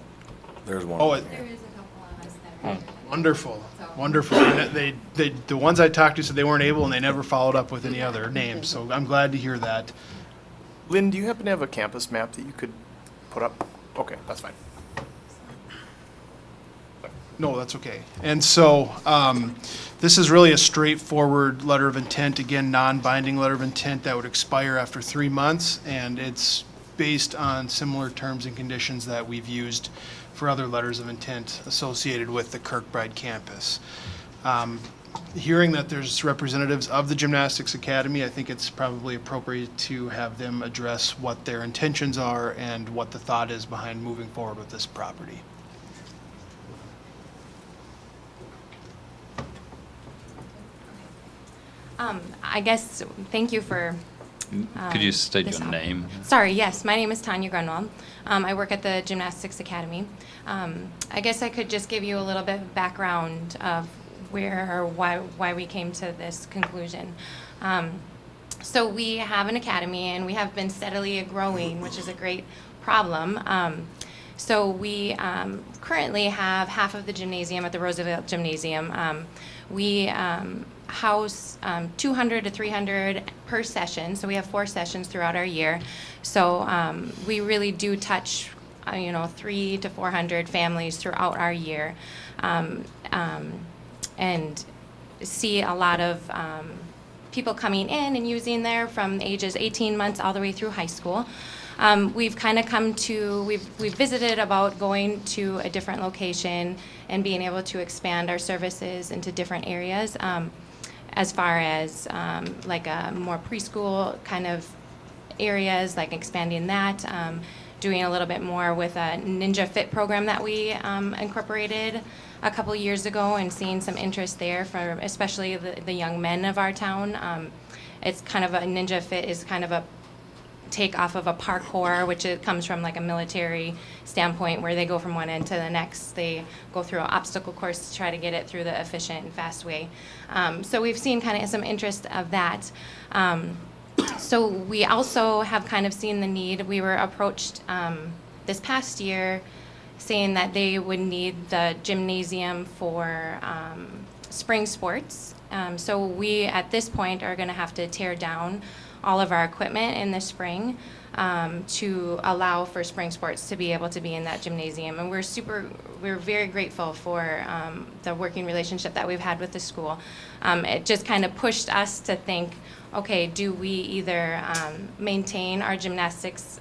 one. Oh, over it- here. There is a couple of us that Wonderful, wonderful. The ones I talked to said they weren't able, and they never followed up with any other names, so I'm glad to hear that. Lynn, do you happen to have a campus map that you could put up? Okay, that's fine. No, that's okay. And so, this is really a straightforward letter of intent, again, non-binding letter of intent that would expire after 3 months, and it's based on similar terms and conditions that we've used for other letters of intent associated with the Kirkbride campus. Hearing that there's representatives of the Gymnastics Academy, I think it's probably appropriate to have them address what their intentions are and what the thought is behind moving forward with this property. I guess, thank you for. Could you state this your name? Sorry, yes, my name is Tanya Grunwald. I work at the Gymnastics Academy. I guess I could just give you a little bit of background of why we came to this conclusion. So we have an academy, and we have been steadily growing, which is a great problem. So we currently have half of the gymnasium at the Roosevelt Gymnasium. We house 200 to 300 per session, so we have 4 sessions throughout our year. So we really do touch 300 to 400 families throughout our year, and see a lot of people coming in and using there from ages 18 months all the way through high school. We've kind of we've visited about going to a different location and being able to expand our services into different areas, as far as like a more preschool kind of areas, like expanding that, doing a little bit more with a Ninja Fit program that we incorporated a couple years ago, and seeing some interest there for especially the young men of our town. It's kind of a Ninja Fit is kind of a take off of a parkour, which it comes from like a military standpoint, where they go from one end to the next. They go through an obstacle course to try to get it through the efficient and fast way. So we've seen kind of some interest of that. So we also have kind of seen the need. We were approached this past year saying that they would need the gymnasium for spring sports. So we, at this point, are going to have to tear down all of our equipment in the spring to allow for spring sports to be able to be in that gymnasium. And we're very grateful for the working relationship that we've had with the school. It just kind of pushed us to think, okay, do we either maintain our gymnastics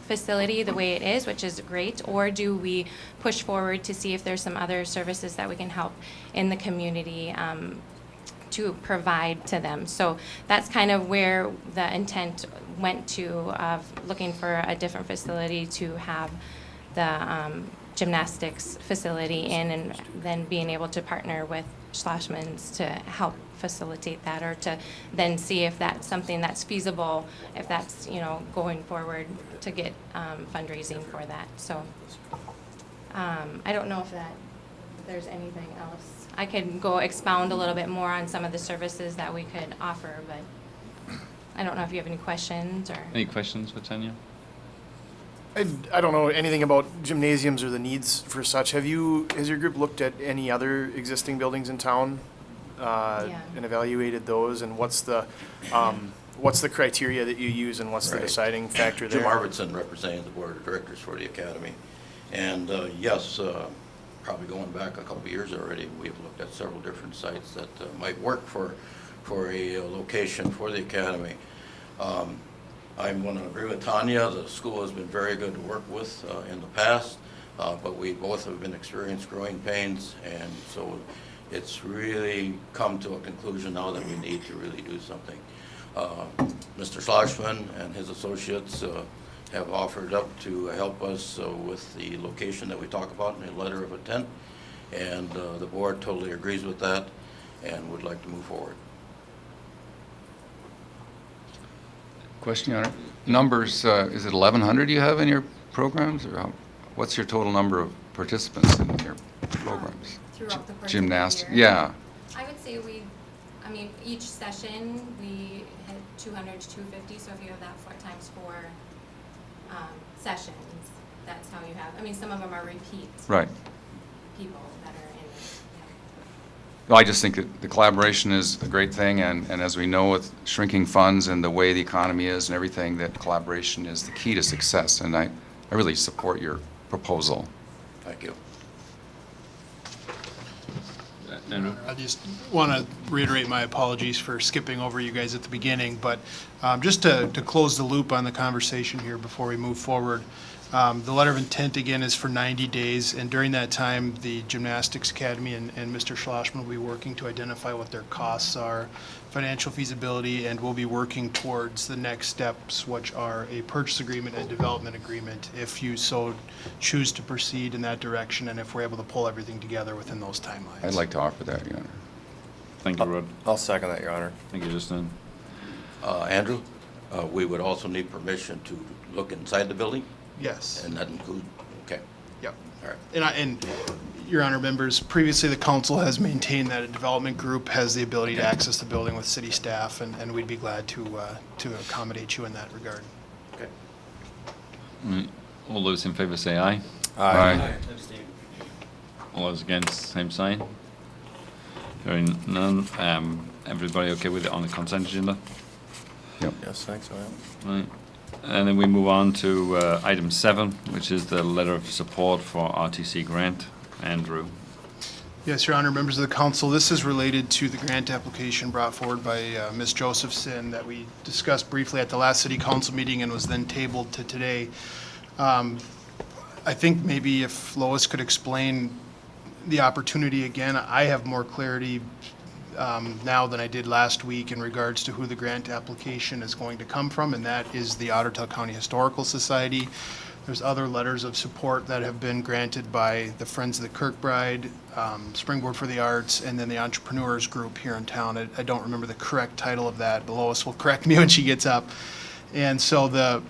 facility the way it is, which is great, or do we push forward to see if there's some other services that we can help in the community to provide to them. So that's kind of where the intent went to, of looking for a different facility to have the gymnastics facility in, and then being able to partner with Schlossman's to help facilitate that, or to then see if that's something that's feasible, if that's going forward to get fundraising for that. So I don't know if there's anything else. I could go expound a little bit more on some of the services that we could offer, but I don't know if you have any questions or. Any questions for Tanya? I don't know anything about gymnasiums or the needs for such. Has your group looked at any other existing buildings in town and evaluated those? And what's the criteria that you use, and what's the deciding factor there? Jim Arvidsson, representing the board of directors for the academy. And yes, probably going back a couple of years already, we've looked at several different sites that might work for a location for the academy. I'm going to agree with Tanya. The school has been very good to work with in the past, but we both have been experienced growing pains, and so it's really come to a conclusion now that we need to really do something. Mr. Schlossman and his associates have offered up to help us with the location that we talk about in the letter of intent, and the board totally agrees with that and would like to move forward. Question on it. Numbers, is it 1,100 you have in your programs, or what's your total number of participants in your programs? Throughout the course Gymnastics, of the year. yeah. I would say each session we had 200 to 250, so if you have that 4 times 4 sessions, that's how you have, some of them are repeat Right. people that are in No, I just think that the collaboration is a great thing, and as we know with shrinking funds and the way the economy is and everything, that collaboration is the key to success, and I really support your proposal. Thank you. I just want to reiterate my apologies for skipping over you guys at the beginning, but just to close the loop on the conversation here before we move forward, the letter of intent again is for 90 days, and during that time, the Gymnastics Academy and Mr. Schlossman will be working to identify what their costs are, financial feasibility, and we'll be working towards the next steps, which are a purchase agreement and development agreement, if you so choose to proceed in that direction, and if we're able to pull everything together within those timelines. I'd like to offer that, Your Honor. Thank you, Rod. I'll second that, Your Honor. Thank you, Justin. Andrew, we would also need permission to look inside the building? Yes. And that include, okay. Yep. All right. And Your Honor, members, previously the council has maintained that a development group has the ability to access the building with city staff, and we'd be glad to accommodate you in that regard. Okay. All those in favor say aye. Aye. All those against, same sign. Hearing none. Everybody okay with it on the consent agenda? Yep. Yes, thanks, so, yeah. Right. And then we move on to item 7, which is the letter of support for RTC grant. Andrew. Yes, Your Honor, members of the council, this is related to the grant application brought forward by Ms. Josephson that we discussed briefly at the last city council meeting and was then tabled to today. I think maybe if Lois could explain the opportunity again, I have more clarity now than I did last week in regards to who the grant application is going to come from, and that is the Ottertail County Historical Society. There's other letters of support that have been granted by the Friends of the Kirkbride, Springboard for the Arts, and then the Entrepreneurs Group here in town. I don't remember the correct title of that, but Lois will correct me when she gets up. And so the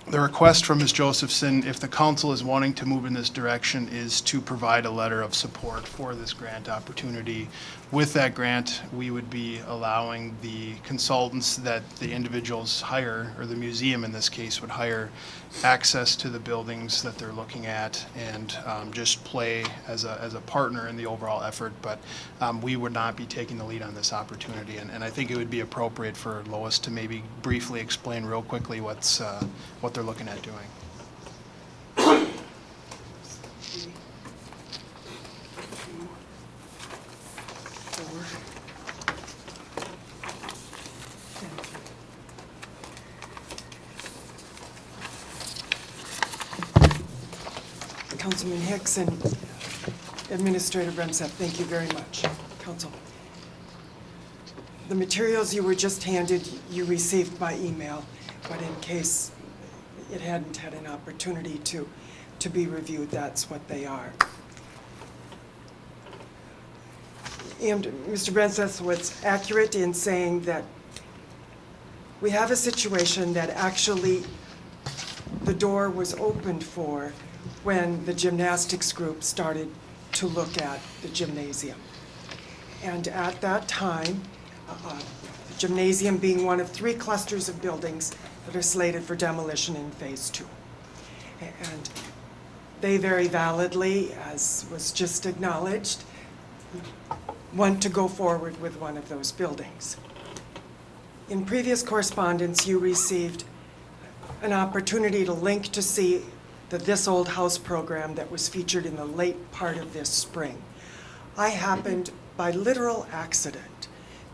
request from Ms. Josephson, if the council is wanting to move in this direction, is to provide a letter of support for this grant opportunity. With that grant, we would be allowing the consultants that the individuals hire, or the museum in this case would hire, access to the buildings that they're looking at, and just play as a partner in the overall effort. But we would not be taking the lead on this opportunity, and I think it would be appropriate for Lois to maybe briefly explain real quickly what they're looking at doing. Councilman Hicks and Administrator Bremseth, thank you very much. Council. The materials you were just handed, you received by email, but in case it hadn't had an opportunity to be reviewed, that's what they are. And Mr. Bremseth was accurate in saying that we have a situation that actually the door was opened for when the gymnastics group started to look at the gymnasium. And at that time, the gymnasium being one of 3 clusters of buildings that are slated for demolition in phase 2. And they very validly, as was just acknowledged, want to go forward with one of those buildings. In previous correspondence, you received an opportunity to link to see the This Old House program that was featured in the late part of this spring. I happened, by literal accident,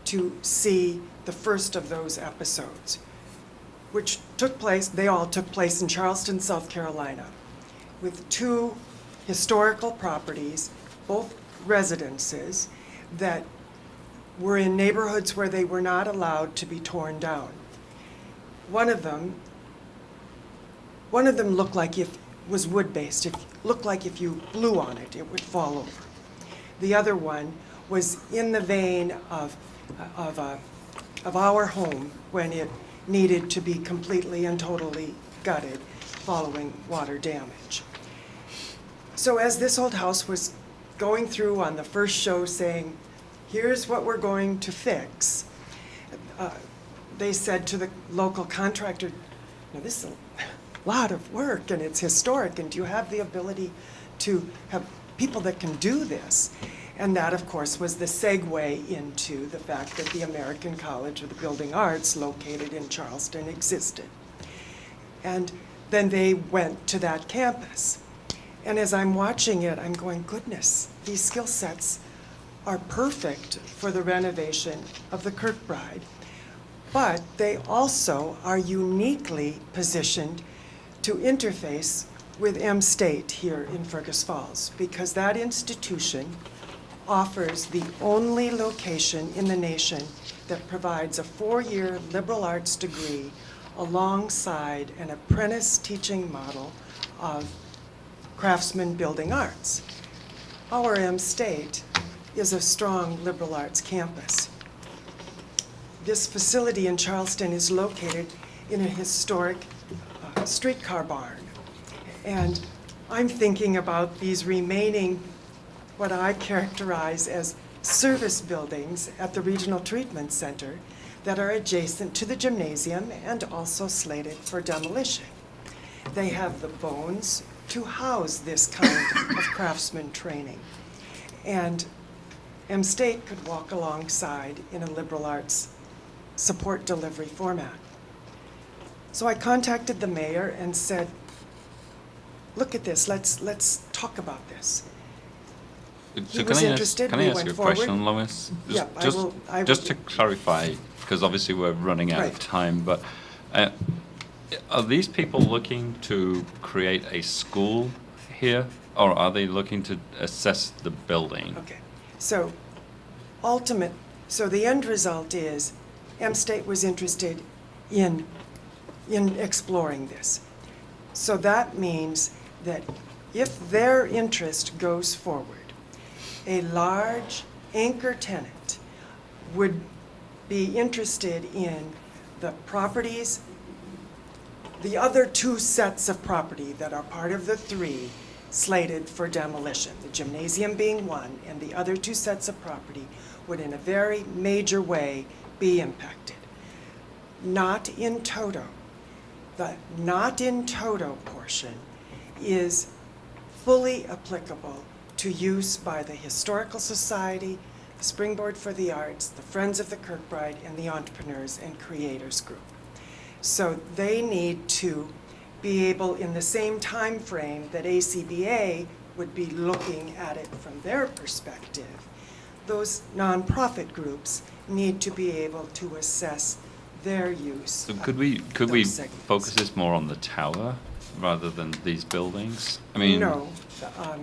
to see the first of those episodes, which took place, they all took place in Charleston, South Carolina, with 2 historical properties, both residences, that were in neighborhoods where they were not allowed to be torn down. One of them looked like it was wood-based. It looked like if you blew on it, it would fall over. The other one was in the vein of our home when it needed to be completely and totally gutted following water damage. So as This Old House was going through on the first show saying, here's what we're going to fix, they said to the local contractor, now this is a lot of work and it's historic, and do you have the ability to have people that can do this? And that, of course, was the segue into the fact that the American College of the Building Arts, located in Charleston, existed. And then they went to that campus. And as I'm watching it, I'm going, goodness, these skill sets are perfect for the renovation of the Kirkbride. But they also are uniquely positioned to interface with M-State here in Fergus Falls, because that institution offers the only location in the nation that provides a 4-year liberal arts degree alongside an apprentice teaching model of craftsman building arts. Our M-State is a strong liberal arts campus. This facility in Charleston is located in a historic streetcar barn. And I'm thinking about these remaining, what I characterize as service buildings at the Regional Treatment Center that are adjacent to the gymnasium and also slated for demolition. They have the bones to house this kind of craftsman training. And M-State could walk alongside in a liberal arts support delivery format. So I contacted the mayor and said, look at this, let's talk about this. He was interested. Can I ask you a question, Lois? Yeah, I will. Just to clarify, because obviously we're running out of Right. time, but are these people looking to create a school here, or are they looking to assess the building? Okay, so the end result is M-State was interested in exploring this. So that means that if their interest goes forward, a large anchor tenant would be interested in the properties, the other 2 sets of property that are part of the 3 slated for demolition, the gymnasium being one, and the other 2 sets of property would in a very major way be impacted. Not in toto. The not in toto portion is fully applicable to use by the Historical Society, the Springboard for the Arts, the Friends of the Kirkbride, and the Entrepreneurs and Creators Group. So they need to be able, in the same time frame that ACBA would be looking at it from their perspective, those nonprofit groups need to be able to assess their use. So could we focus this more on the tower rather than these buildings? I mean, no.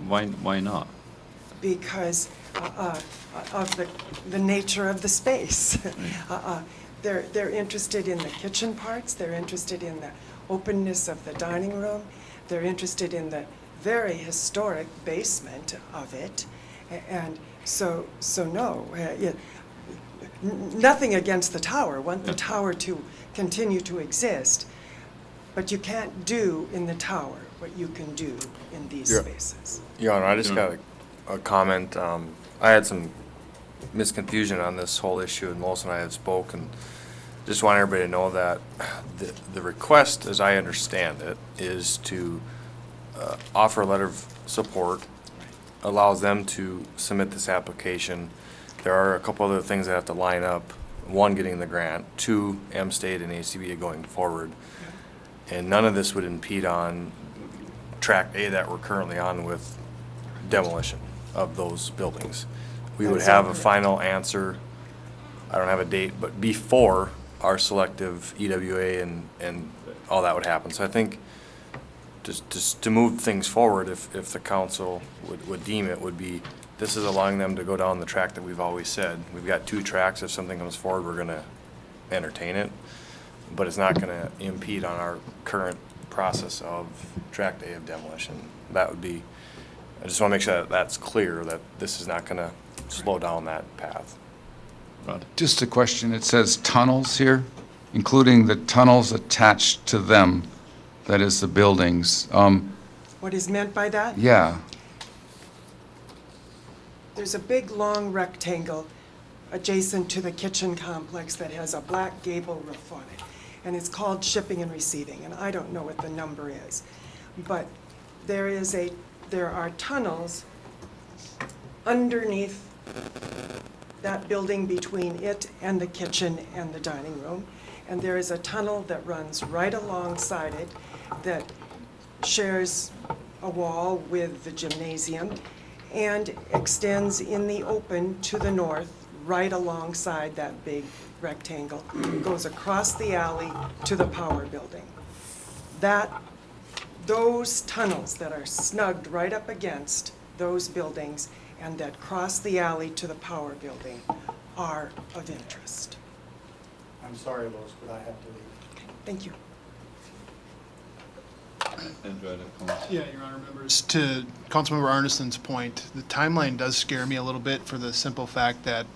Why not? Because of the nature of the space. They're interested in the kitchen parts. They're interested in the openness of the dining room. They're interested in the very historic basement of it, and so no. Nothing against the tower. Want the tower to continue to exist, but you can't do in the tower what you can do in these spaces. Your Honor, I just got a comment. I had some misconfusion on this whole issue, and Lois and I had spoken. Just want everybody to know that the request, as I understand it, is to offer a letter of support, allows them to submit this application. There are a couple other things that have to line up. 1, getting the grant. 2, M-State and ACBA going forward. And none of this would impede on track A that we're currently on with demolition of those buildings. We would have a final answer, I don't have a date, but before our selective EWA and all that would happen. So I think just to move things forward, if the council would deem it, would be, this is allowing them to go down the track that we've always said. We've got 2 tracks. If something comes forward, we're gonna entertain it, but it's not gonna impede on our current process of track A of demolition. That would be, I just wanna make sure that that's clear, that this is not gonna slow down that path. Just a question, it says tunnels here, including the tunnels attached to them, that is the buildings. What is meant by that? Yeah, There's a big, long rectangle adjacent to the kitchen complex that has a black gable roof on it. And it's called shipping and receiving, and I don't know what the number is. But there are tunnels underneath that building between it and the kitchen and the dining room. And there is a tunnel that runs right alongside it that shares a wall with the gymnasium and extends in the open to the north, right alongside that big rectangle. It goes across the alley to the power building. Those tunnels that are snugged right up against those buildings and that cross the alley to the power building are of interest. I'm sorry, Lois, but I have to leave. Okay, thank you. Yeah, Your Honor, members, to Councilmember Arneson's point, the timeline does scare me a little bit for the simple fact that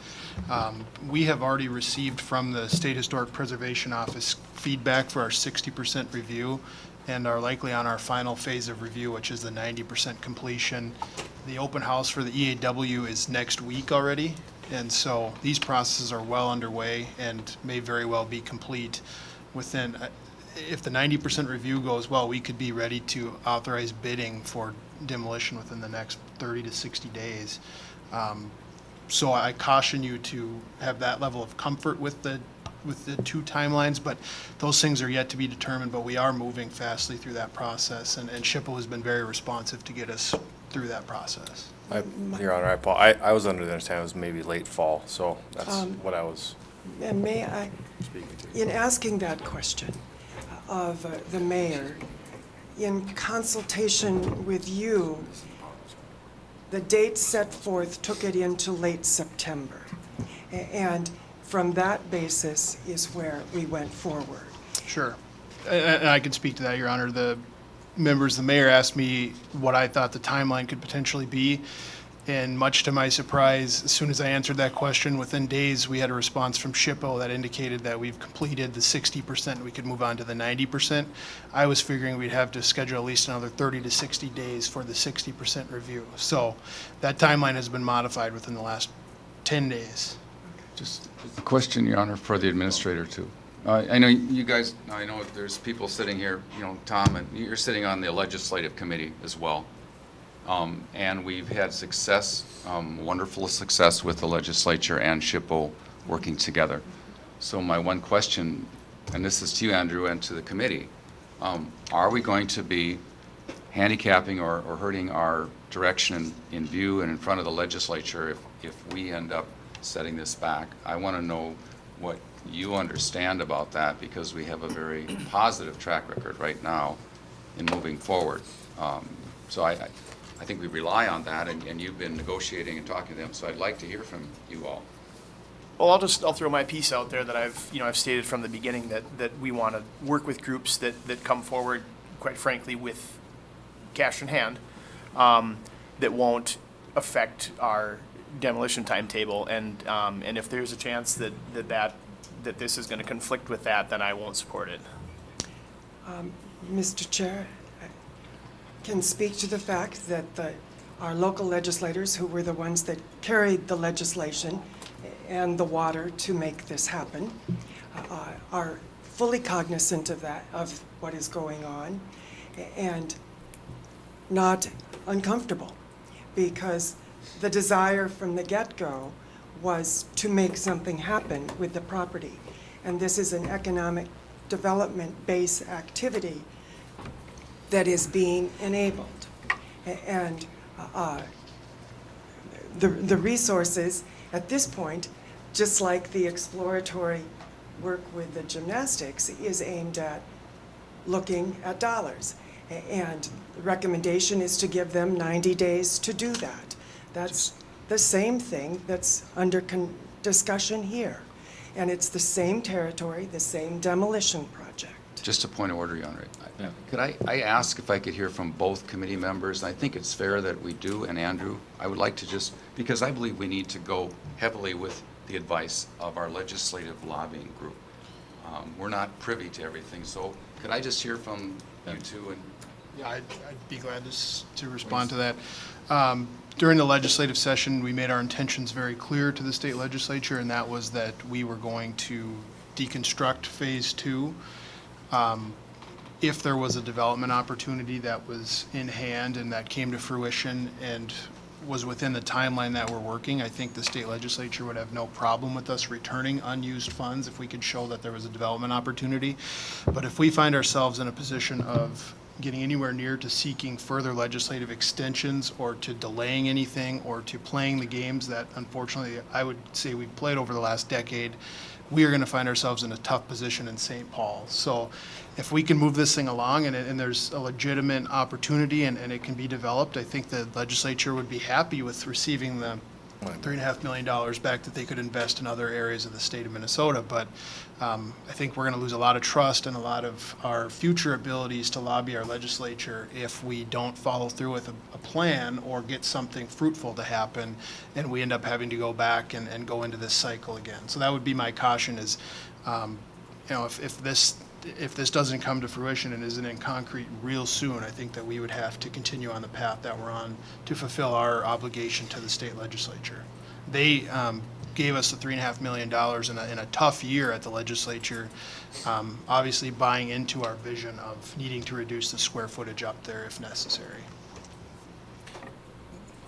we have already received from the State Historic Preservation Office feedback for our 60% review and are likely on our final phase of review, which is the 90% completion. The open house for the EAW is next week already, and so these processes are well underway and may very well be complete within, if the 90% review goes well, we could be ready to authorize bidding for demolition within the next 30 to 60 days. So I caution you to have that level of comfort with the two timelines, but those things are yet to be determined, but we are moving fastly through that process, and SHPO has been very responsive to get us through that process. Your Honor, I was under the understanding it was maybe late fall, so that's what I was And may I, speaking to. in asking that question of the mayor, in consultation with you, the date set forth took it into late September. And from that basis is where we went forward. Sure. And I can speak to that, Your Honor. The mayor asked me what I thought the timeline could potentially be. And much to my surprise, as soon as I answered that question, within days, we had a response from SHPO that indicated that we've completed the 60%, we could move on to the 90%. I was figuring we'd have to schedule at least another 30 to 60 days for the 60% review. So that timeline has been modified within the last 10 days. Just a question, Your Honor, for the administrator too. I know you guys, I know there's people sitting here, you know, Tom, and you're sitting on the legislative committee as well. And we've had success, wonderful success with the legislature and SHPO working together. So my one question, and this is to you, Andrew, and to the committee, are we going to be handicapping or hurting our direction in view and in front of the legislature if we end up setting this back? I want to know what you understand about that, because we have a very positive track record right now in moving forward. So I think we rely on that, and you've been negotiating and talking to them, so I'd like to hear from you all. Well, I'll throw my piece out there that I've stated from the beginning that we want to work with groups that come forward, quite frankly, with cash in hand, that won't affect our demolition timetable, and if there's a chance that this is going to conflict with that, then I won't support it. Mr. Chair, I can speak to the fact that our local legislators, who were the ones that carried the legislation and the water to make this happen, are fully cognizant of that, of what is going on, and not uncomfortable, because the desire from the get-go was to make something happen with the property. And this is an economic development-based activity that is being enabled. And the resources at this point, just like the exploratory work with the gymnastics, is aimed at looking at dollars. And the recommendation is to give them 90 days to do that. That's the same thing that's under discussion here. And it's the same territory, the same demolition project. Just a point of order, Your Honor. Could I ask if I could hear from both committee members? I think it's fair that we do, and Andrew, I would like to just, because I believe we need to go heavily with the advice of our legislative lobbying group. We're not privy to everything, so could I just hear from you two? And Yeah, I'd be glad to respond to that. During the legislative session, we made our intentions very clear to the state legislature, and that was that we were going to deconstruct phase 2. If there was a development opportunity that was in hand and that came to fruition and was within the timeline that we're working, I think the state legislature would have no problem with us returning unused funds if we could show that there was a development opportunity. But if we find ourselves in a position of getting anywhere near to seeking further legislative extensions or to delaying anything or to playing the games that unfortunately I would say we've played over the last decade, we are going to find ourselves in a tough position in St. Paul. So if we can move this thing along and there's a legitimate opportunity and it can be developed, I think the legislature would be happy with receiving the $3.5 million back that they could invest in other areas of the state of Minnesota. But I think we're going to lose a lot of trust and a lot of our future abilities to lobby our legislature if we don't follow through with a plan or get something fruitful to happen and we end up having to go back and go into this cycle again. So that would be my caution is, if this doesn't come to fruition and isn't in concrete real soon, I think that we would have to continue on the path that we're on to fulfill our obligation to the state legislature. They gave us the $3.5 million in a tough year at the legislature, obviously buying into our vision of needing to reduce the square footage up there if necessary.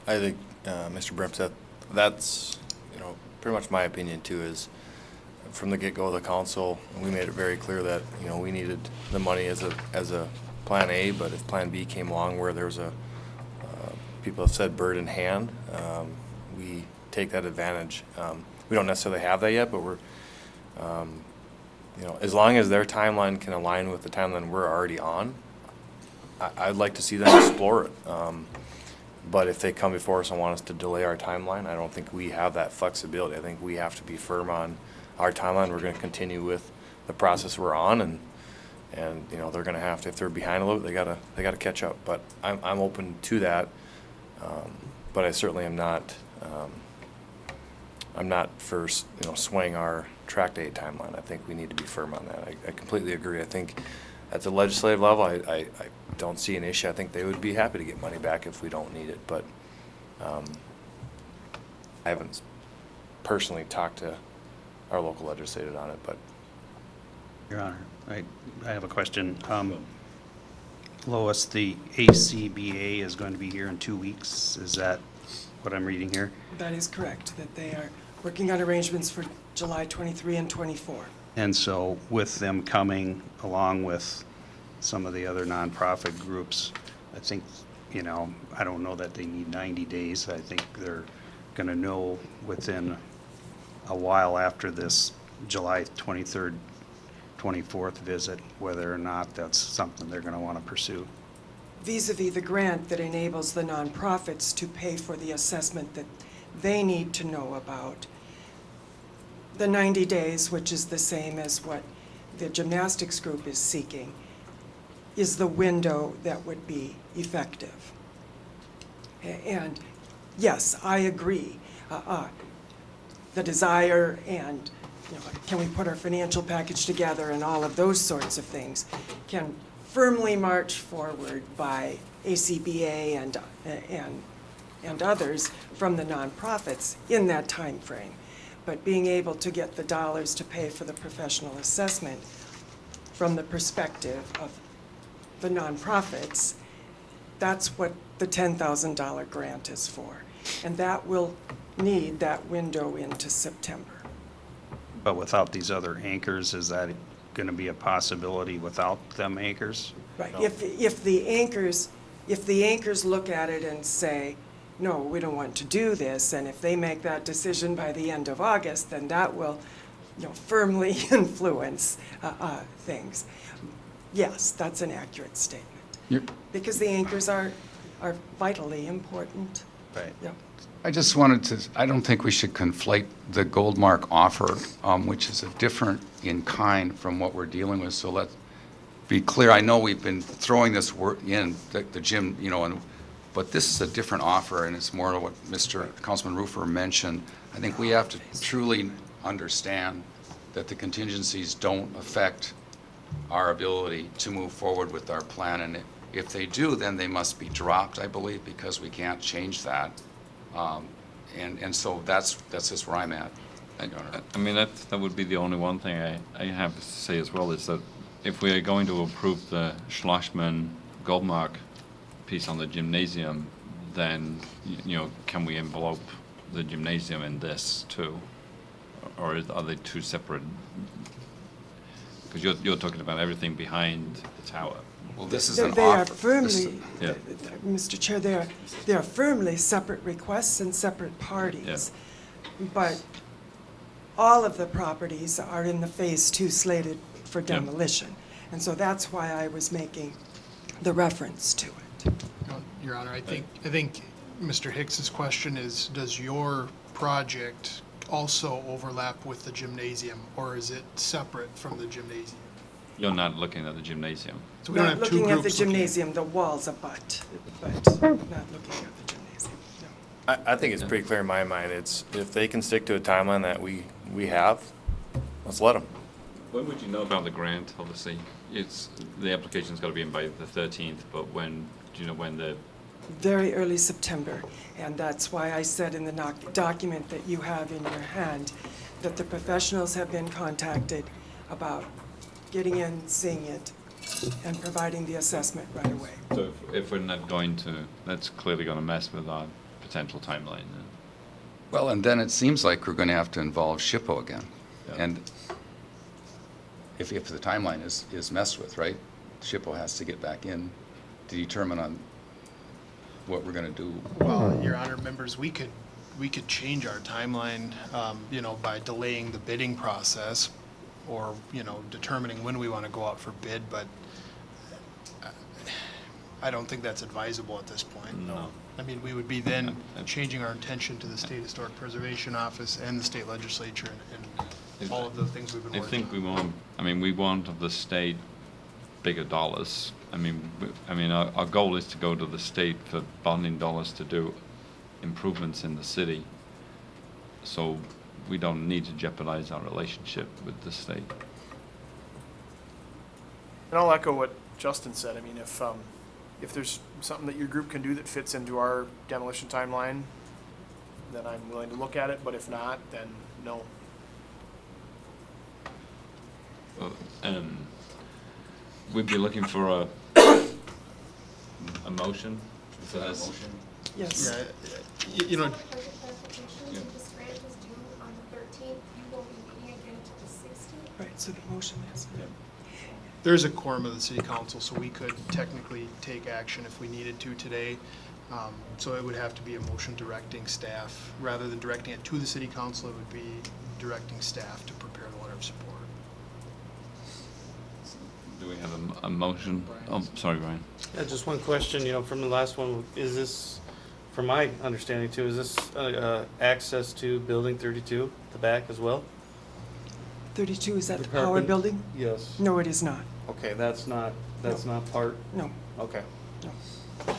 I think, Mr. Bremseth, that's, pretty much my opinion too, is from the get-go of the council, we made it very clear that, we needed the money as a plan A, but if plan B came along where there's people have said bird in hand, we take that advantage. We don't necessarily have that yet, but we're, as long as their timeline can align with the timeline we're already on, I'd like to see them explore it. But if they come before us and want us to delay our timeline, I don't think we have that flexibility. I think we have to be firm on our timeline. We're going to continue with the process we're on, and they're going to have to, if they're behind a little bit, they got to catch up. But I'm open to that. But I certainly am not. I'm not for swaying our track date timeline. I think we need to be firm on that. I completely agree. I think at the legislative level, I don't see an issue. I think they would be happy to get money back if we don't need it. But I haven't personally talked to our local legislator on it. But Your Honor, I have a question. Lois, the ACBA is going to be here in 2 weeks. Is that what I'm reading here? That is correct, that they are working on arrangements for July 23 and 24. And so with them coming along with some of the other nonprofit groups, I think, I don't know that they need 90 days. I think they're going to know within a while after this July 23rd, 24th visit whether or not that's something they're going to want to pursue. Vis-a-vis the grant that enables the nonprofits to pay for the assessment that they need to know about. The 90 days, which is the same as what the gymnastics group is seeking, is the window that would be effective. And yes, I agree. The desire and can we put our financial package together and all of those sorts of things can firmly march forward by ACBA and others from the nonprofits in that time frame. But being able to get the dollars to pay for the professional assessment from the perspective of the nonprofits, that's what the $10,000 grant is for. And that will need that window into September. But without these other anchors, is that going to be a possibility without them anchors? Right. No. If the anchors look at it and say, no, we don't want to do this, and if they make that decision by the end of August, then that will, firmly influence things. Yes, that's an accurate statement. Because the anchors are vitally important. Right. Yep. I just wanted to, I don't think we should conflate the Goldmark offer, which is a different in kind from what we're dealing with. So let's be clear. I know we've been throwing this word in, the gym, but this is a different offer, and it's more of what Councilman Rufer mentioned. I think we have to truly understand that the contingencies don't affect our ability to move forward with our plan. And if they do, then they must be dropped, I believe, because we can't change that. And so that's just where I'm at. I mean, that would be the only one thing I have to say as well, is that if we are going to approve the Schlossman Goldmark piece on the gymnasium, then, can we envelope the gymnasium in this too? Or are they two separate? Because you're talking about everything behind the tower. Well, this is They an they are offer. firmly, Yeah. Mr. Chair, they are firmly separate requests and separate parties. But all of the properties are in the Phase 2 slated for demolition. And so that's why I was making the reference to it. Your Honor, I think Mr. Hicks's question is, does your project also overlap with the gymnasium, or is it separate from the gymnasium? You're not looking at the gymnasium. So we don't have two Not looking at the groups looking. gymnasium, the walls abut, but not looking at the gymnasium, no. I think it's pretty clear in my mind, it's, if they can stick to a timeline that we have, let's let them. When would you know about the grant? Obviously, the application's got to be in by the 13th, but when, do you know when the? Very early September, and that's why I said in the document that you have in your hand that the professionals have been contacted about getting in, seeing it, and providing the assessment right away. So if we're not going to, that's clearly going to mess with our potential timeline. Well, and then it seems like we're going to have to involve SHPO again. Yeah. And if the timeline is messed with, right, SHPO has to get back in to determine on what we're going to do. Well, Your Honor, members, we could change our timeline, by delaying the bidding process or, determining when we want to go out for bid, but I don't think that's advisable at this point. No. I mean, we would be then changing our intention to the State Historic Preservation Office and the state legislature and all of the things we've been I working on. think we want of the state bigger dollars. Our goal is to go to the state for bonding dollars to do improvements in the city. So we don't need to jeopardize our relationship with the state. And I'll echo what Justin said. I mean, if there's something that your group can do that fits into our demolition timeline, then I'm willing to look at it, but if not, then no. We'd be looking for a motion for this. Yes. Yeah, you know, Budget clarification, this grant is due on the 13th, you won't be meeting again until the 16th. Right, so the motion is. there's a quorum of the city council, so we could technically take action if we needed to today. So it would have to be a motion directing staff, rather than directing it to the city council, it would be directing staff to prepare the letter of support. Do we have a motion? Oh, sorry, Brian. Yeah, just one question, from the last one, is this, from my understanding too, is this access to building 32, the back as well? 32, is that the Department- power building? Yes. No, it is not. Okay, that's not part, No, okay. no.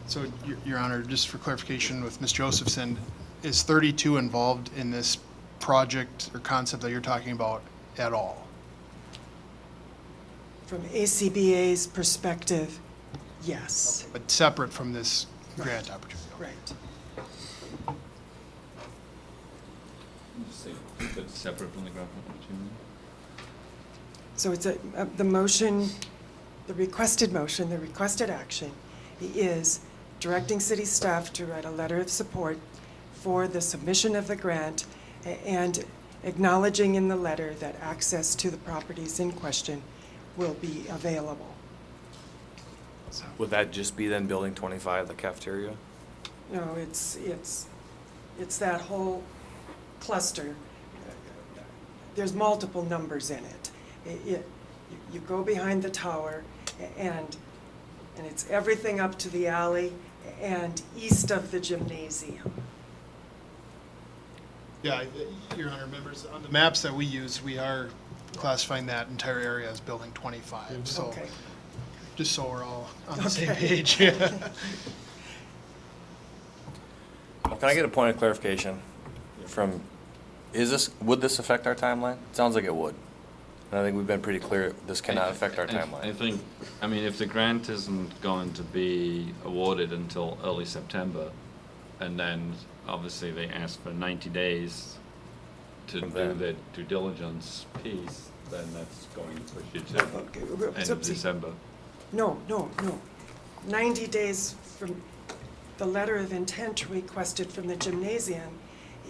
So, Your Honor, just for clarification with Ms. Josephson, is 32 involved in this project or concept that you're talking about at all? From ACBA's perspective, yes. But separate from this grant opportunity? Right. But separate from the grant opportunity? So it's the motion, the requested motion, the requested action is directing city staff to write a letter of support for the submission of the grant and acknowledging in the letter that access to the properties in question will be available. So, Would that just be then building 25, the cafeteria? no, it's that whole cluster. There's multiple numbers in it. You go behind the tower and it's everything up to the alley and east of the gymnasium. Yeah, Your Honor, members, on the maps that we use, we are classifying that entire area as building 25, so, Okay. just so we're all on the same Okay. page. Well, can I get a point of clarification from, would this affect our timeline? It sounds like it would. And I think we've been pretty clear, this cannot affect our I timeline. think, if the grant isn't going to be awarded until early September, and then obviously they ask for 90 days to do the due diligence piece, then that's going to push you to end of December. No. 90 days from the letter of intent requested from the gymnasium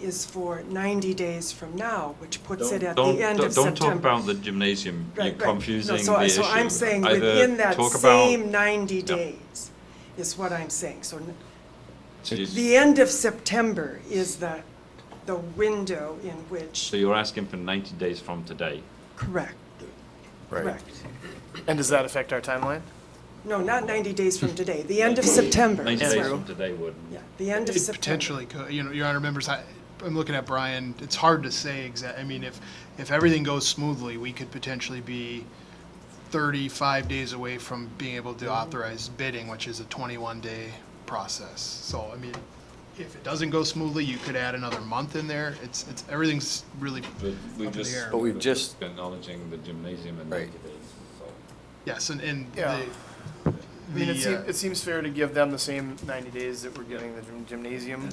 is for 90 days from now, which puts it at the end of September. Don't talk about the gymnasium. You're Right. confusing No, the issue. So I'm saying Either within that talk about- same 90 days is what I'm saying. So So you- the end of September is the window in which, So you're asking for 90 days from today? correct, Right. correct. And does that affect our timeline? No, not 90 days from today, the end of September. 90 is days what- from today would. Yeah, the end of It September. potentially could, you know, Your Honor, members, I'm looking at Brian, it's hard to say I mean, if everything goes smoothly, we could potentially be 35 days away from being able to authorize bidding, which is a 21-day process. So, I mean, if it doesn't go smoothly, you could add another month in there. It's everything's really But we up in just, the air. But we've just- acknowledging the gymnasium and 90 days. So. Yes, and Yeah. I mean, the, it seems fair to give them the same 90 days that we're giving the gymnasium.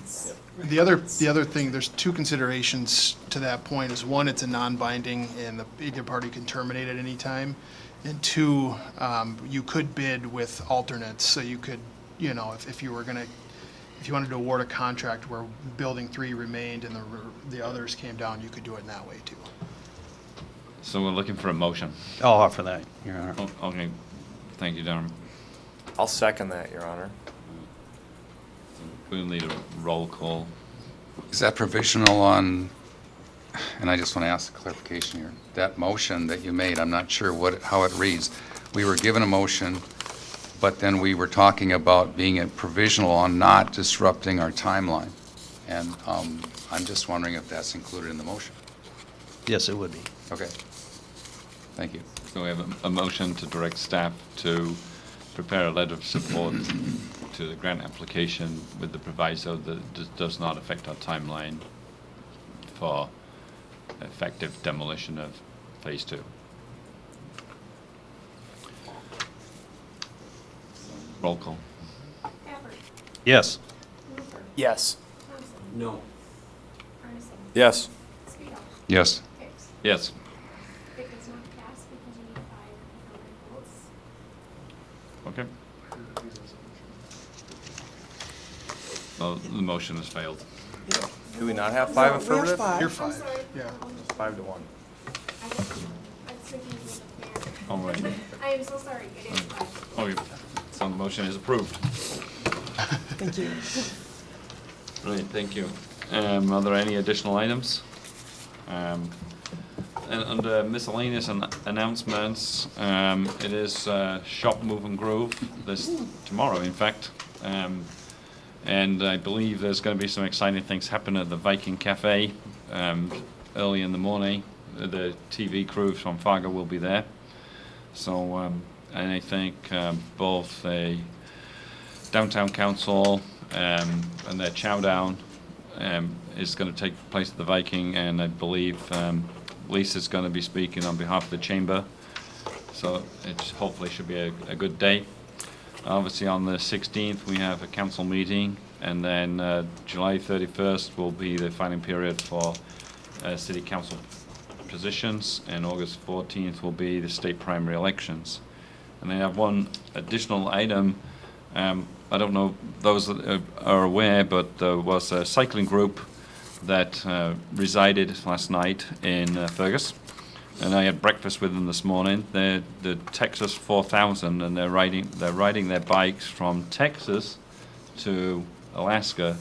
the other thing, there's two considerations to that point. Is one, it's a non-binding and either party can terminate at any time. And two, you could bid with alternates, so you could, you know, if you wanted to award a contract where building 3 remained and the others came down, you could do it in that way too. So we're looking for a motion. I'll offer that, Your Honor. Oh, okay. Thank you, Darren. I'll second that, Your Honor. We'll need a roll call. Is that provisional on, and I just want to ask a clarification here, that motion that you made, I'm not sure how it reads. We were given a motion, but then we were talking about being a provisional on not disrupting our timeline. And I'm just wondering if that's included in the motion. Yes, it would be. Okay. Thank you. So we have a motion to direct staff to prepare a letter of support to the grant application with the proviso that it does not affect our timeline for effective demolition of phase 2. Roll call. Havertz, Yes. Luther, Yes. Thompson, No. Arneson, Yes. Speedo, Yes. Hicks. Yes. It does not pass because you need 5 affirmative votes. Okay. Well, the motion has failed. Do we not have 5 No, we have affirmative? 5. You're I'm fine. sorry. Yeah. 5 to 1. I was thinking it was fair. All right. I am so sorry. It is 5. Oh, so the motion is approved. Thank you. Right, thank you. Are there any additional items? And under miscellaneous announcements, it is Shop, Move and Groove tomorrow, in fact. And I believe there's going to be some exciting things happen at the Viking Cafe early in the morning. The TV crew from Fargo will be there. So, and I think both the Downtown Council and their chow down is going to take place at the Viking, and I believe Lisa's going to be speaking on behalf of the chamber. So it hopefully should be a good day. Obviously on the 16th we have a council meeting, and then July 31st will be the filing period for city council positions, and August 14th will be the state primary elections. And I have one additional item. I don't know those that are aware, but there was a cycling group that resided last night in Fergus, and I had breakfast with them this morning. They're the Texas 4000, and they're riding their bikes from Texas to Alaska.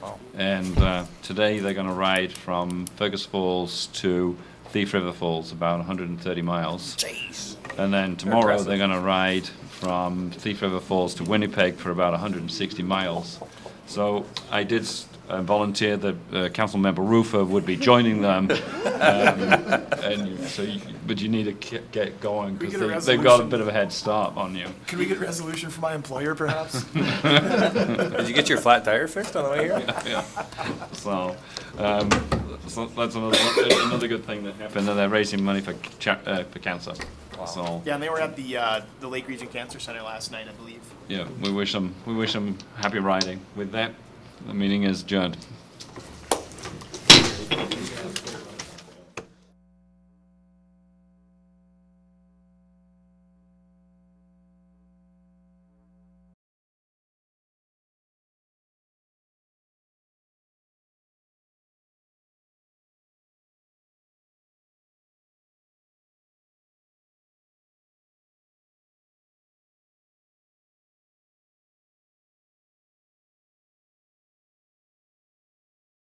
Wow. And today they're going to ride from Fergus Falls to Thief River Falls, about 130 miles. Jeez. And then tomorrow Impressive. they're going to ride from Thief River Falls to Winnipeg for about 160 miles. So I did volunteer that council member Rufer would be joining them, but you need to get going We get a because they've got a resolution. bit of a head start on you. Could we get a resolution from my employer, perhaps? Did you get your flat tire fixed on the way here? Yeah. So that's another good thing that happened, and they're raising money for cancer. Wow. So Yeah, and they were at the Lake Region Cancer Center last night, I believe. yeah, we wish them happy riding. With that, the meeting is adjourned.